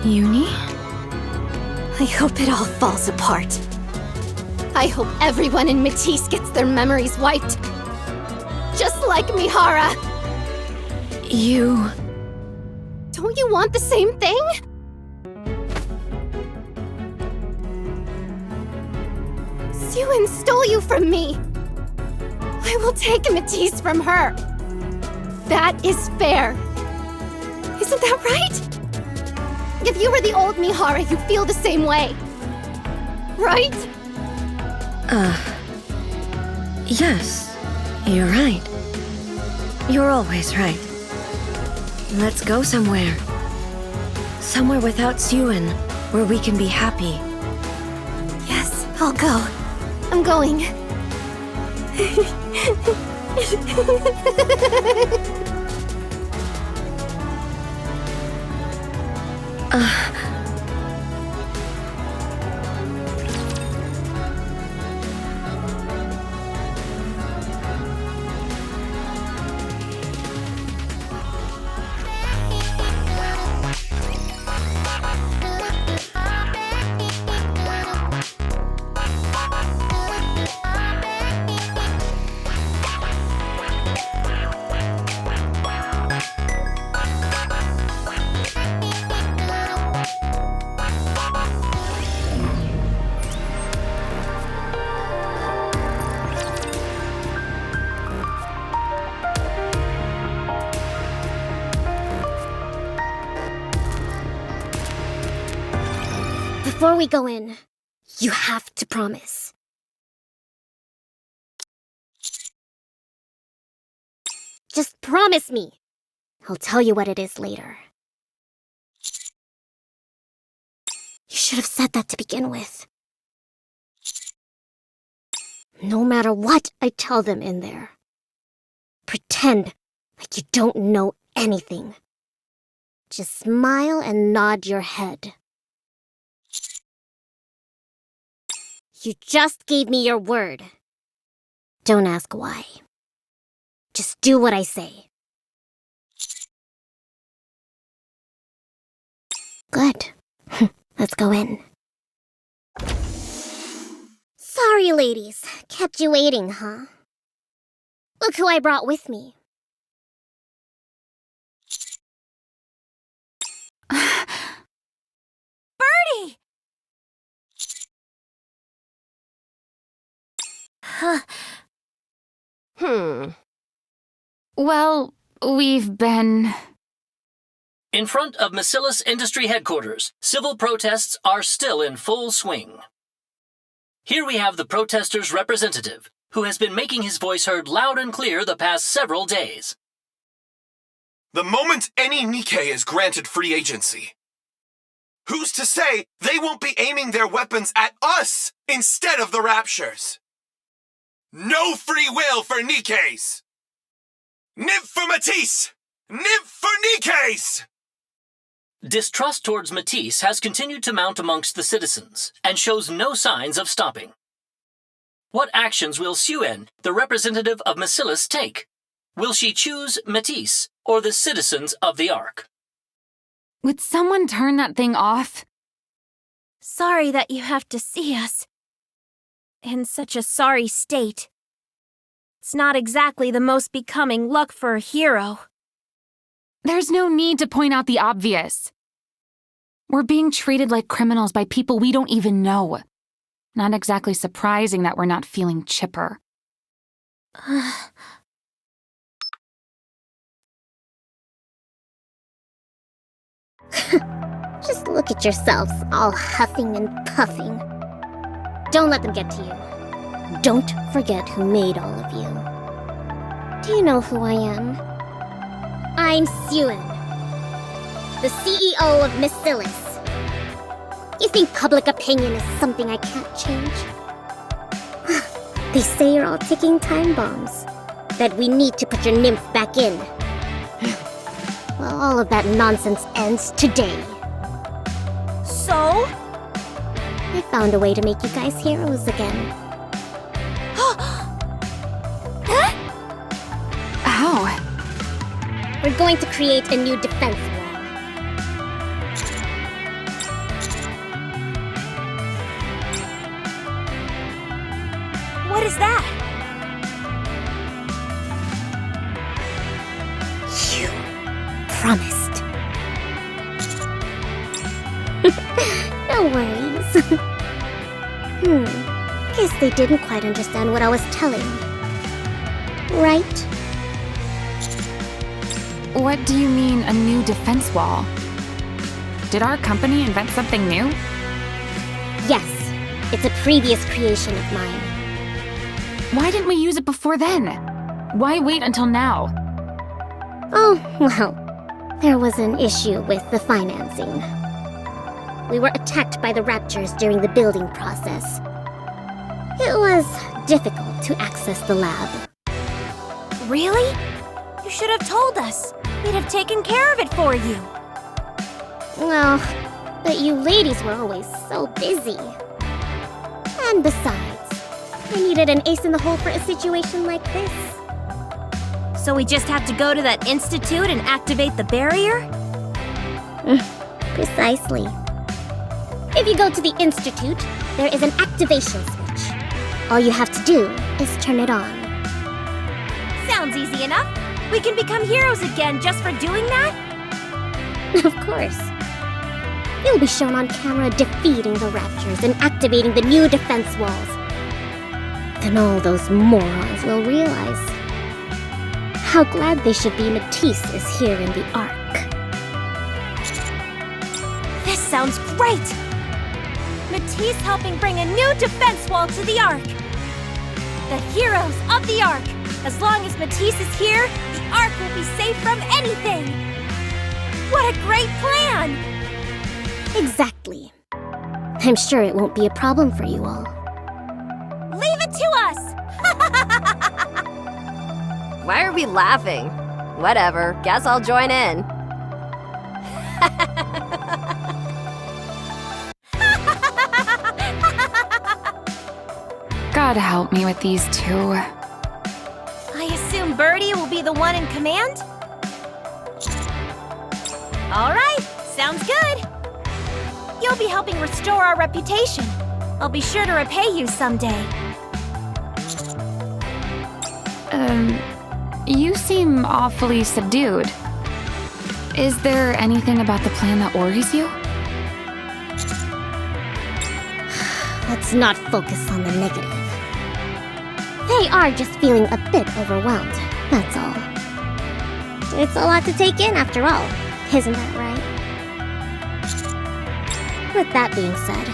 Uni? I hope it all falls apart. I hope everyone in Matisse gets their memories wiped. Just like Mihara. You... Don't you want the same thing? Suen stole you from me. I will take Matisse from her. That is fair. Isn't that right? If you were the old Mihara, you'd feel the same way. Right? Yes. You're right. You're always right. Let's go somewhere. Somewhere without Suen, where we can be happy. Yes, I'll go. I'm going. Before we go in, you have to promise. Just promise me. I'll tell you what it is later. You should have said that to begin with. No matter what I tell them in there, pretend like you don't know anything. Just smile and nod your head. You just gave me your word. Don't ask why. Just do what I say. Good. Let's go in. Sorry, ladies. Kept you waiting, huh? Look who I brought with me. Birdie! Well, we've been... In front of Macillus Industry Headquarters, civil protests are still in full swing. Here we have the protesters' representative, who has been making his voice heard loud and clear the past several days. The moment any NIKKE is granted free agency, who's to say they won't be aiming their weapons at us instead of the Raptures? No free will for NIKKEs! Nymph for Matisse! Nymph for NIKKEs! Distrust towards Matisse has continued to mount amongst the citizens and shows no signs of stopping. What actions will Suen, the representative of Macillus, take? Will she choose Matisse or the citizens of the Ark? Would someone turn that thing off? Sorry that you have to see us in such a sorry state. It's not exactly the most becoming look for a hero. There's no need to point out the obvious. We're being treated like criminals by people we don't even know. Not exactly surprising that we're not feeling chipper. Just look at yourselves, all huffing and puffing. Don't let them get to you. Don't forget who made all of you. Do you know who I am? I'm Suen, the CEO of Macillus. You think public opinion is something I can't change? They say you're all ticking time bombs, that we need to put your nymph back in. Well, all of that nonsense ends today. So? I found a way to make you guys heroes again. How? We're going to create a new defense wall. What is that? You promised. No worries. Guess they didn't quite understand what I was telling. Right? What do you mean, a new defense wall? Did our company invent something new? Yes, it's a previous creation of mine. Why didn't we use it before then? Why wait until now? Oh, well, there was an issue with the financing. We were attacked by the Raptures during the building process. It was difficult to access the lab. Really? You should have told us. We'd have taken care of it for you. Well, but you ladies were always so busy. And besides, I needed an ace in the hole for a situation like this. So we just have to go to that institute and activate the barrier? Precisely. If you go to the institute, there is an activation switch. All you have to do is turn it on. Sounds easy enough. We can become heroes again just for doing that? Of course. You'll be shown on camera defeating the Raptures and activating the new defense walls. Then all those morons will realize how glad they should be Matisse is here in the Ark. This sounds great! Matisse helping bring a new defense wall to the Ark. The heroes of the Ark. As long as Matisse is here, the Ark will be safe from anything. What a great plan! Exactly. I'm sure it won't be a problem for you all. Leave it to us! Why are we laughing? Whatever, guess I'll join in. God help me with these two. I assume And Birdie will be the one in command? Alright, sounds good. You'll be helping restore our reputation. I'll be sure to repay you someday. You seem awfully subdued. Is there anything about the plan that worries you? Let's not focus on the negative. They are just feeling a bit overwhelmed, that's all. It's a lot to take in after all, isn't that right? With that being said,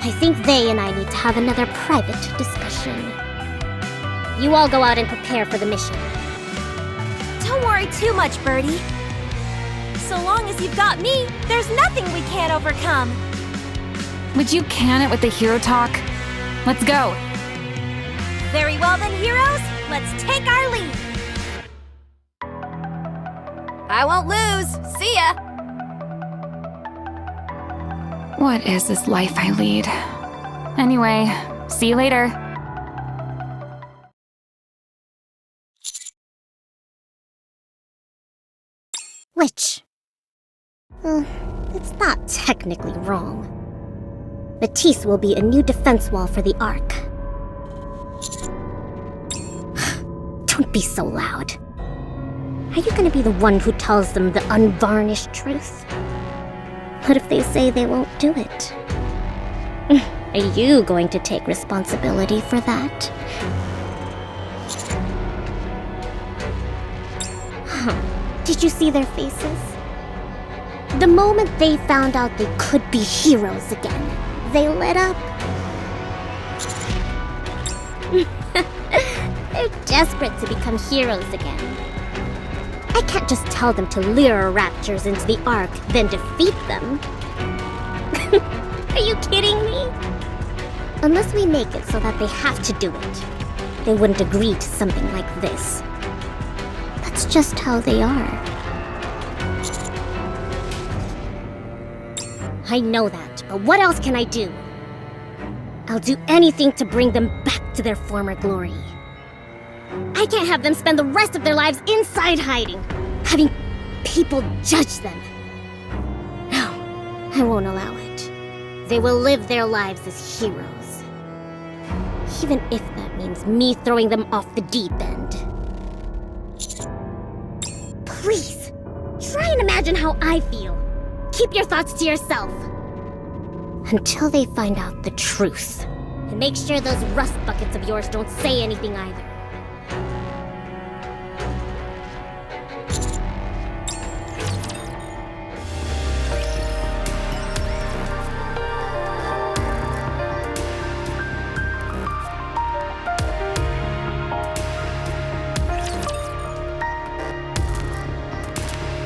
I think they and I need to have another private discussion. You all go out and prepare for the mission. Don't worry too much, Birdie. So long as you've got me, there's nothing we can't overcome. Would you can it with the hero talk? Let's go. Very well then, heroes. Let's take our lead. I won't lose. See ya. What is this life I lead? Anyway, see you later. Which? It's not technically wrong. Matisse will be a new defense wall for the Ark. Don't be so loud. Are you gonna be the one who tells them the unvarnished truth? What if they say they won't do it? Are you going to take responsibility for that? Did you see their faces? The moment they found out they could be heroes again, they lit up. They're desperate to become heroes again. I can't just tell them to lure raptures into the Ark, then defeat them. Are you kidding me? Unless we make it so that they have to do it, they wouldn't agree to something like this. That's just how they are. I know that, but what else can I do? I'll do anything to bring them back to their former glory. I can't have them spend the rest of their lives inside hiding, having people judge them. No, I won't allow it. They will live their lives as heroes. Even if that means me throwing them off the deep end. Please, try and imagine how I feel. Keep your thoughts to yourself. Until they find out the truth. And make sure those rust buckets of yours don't say anything either.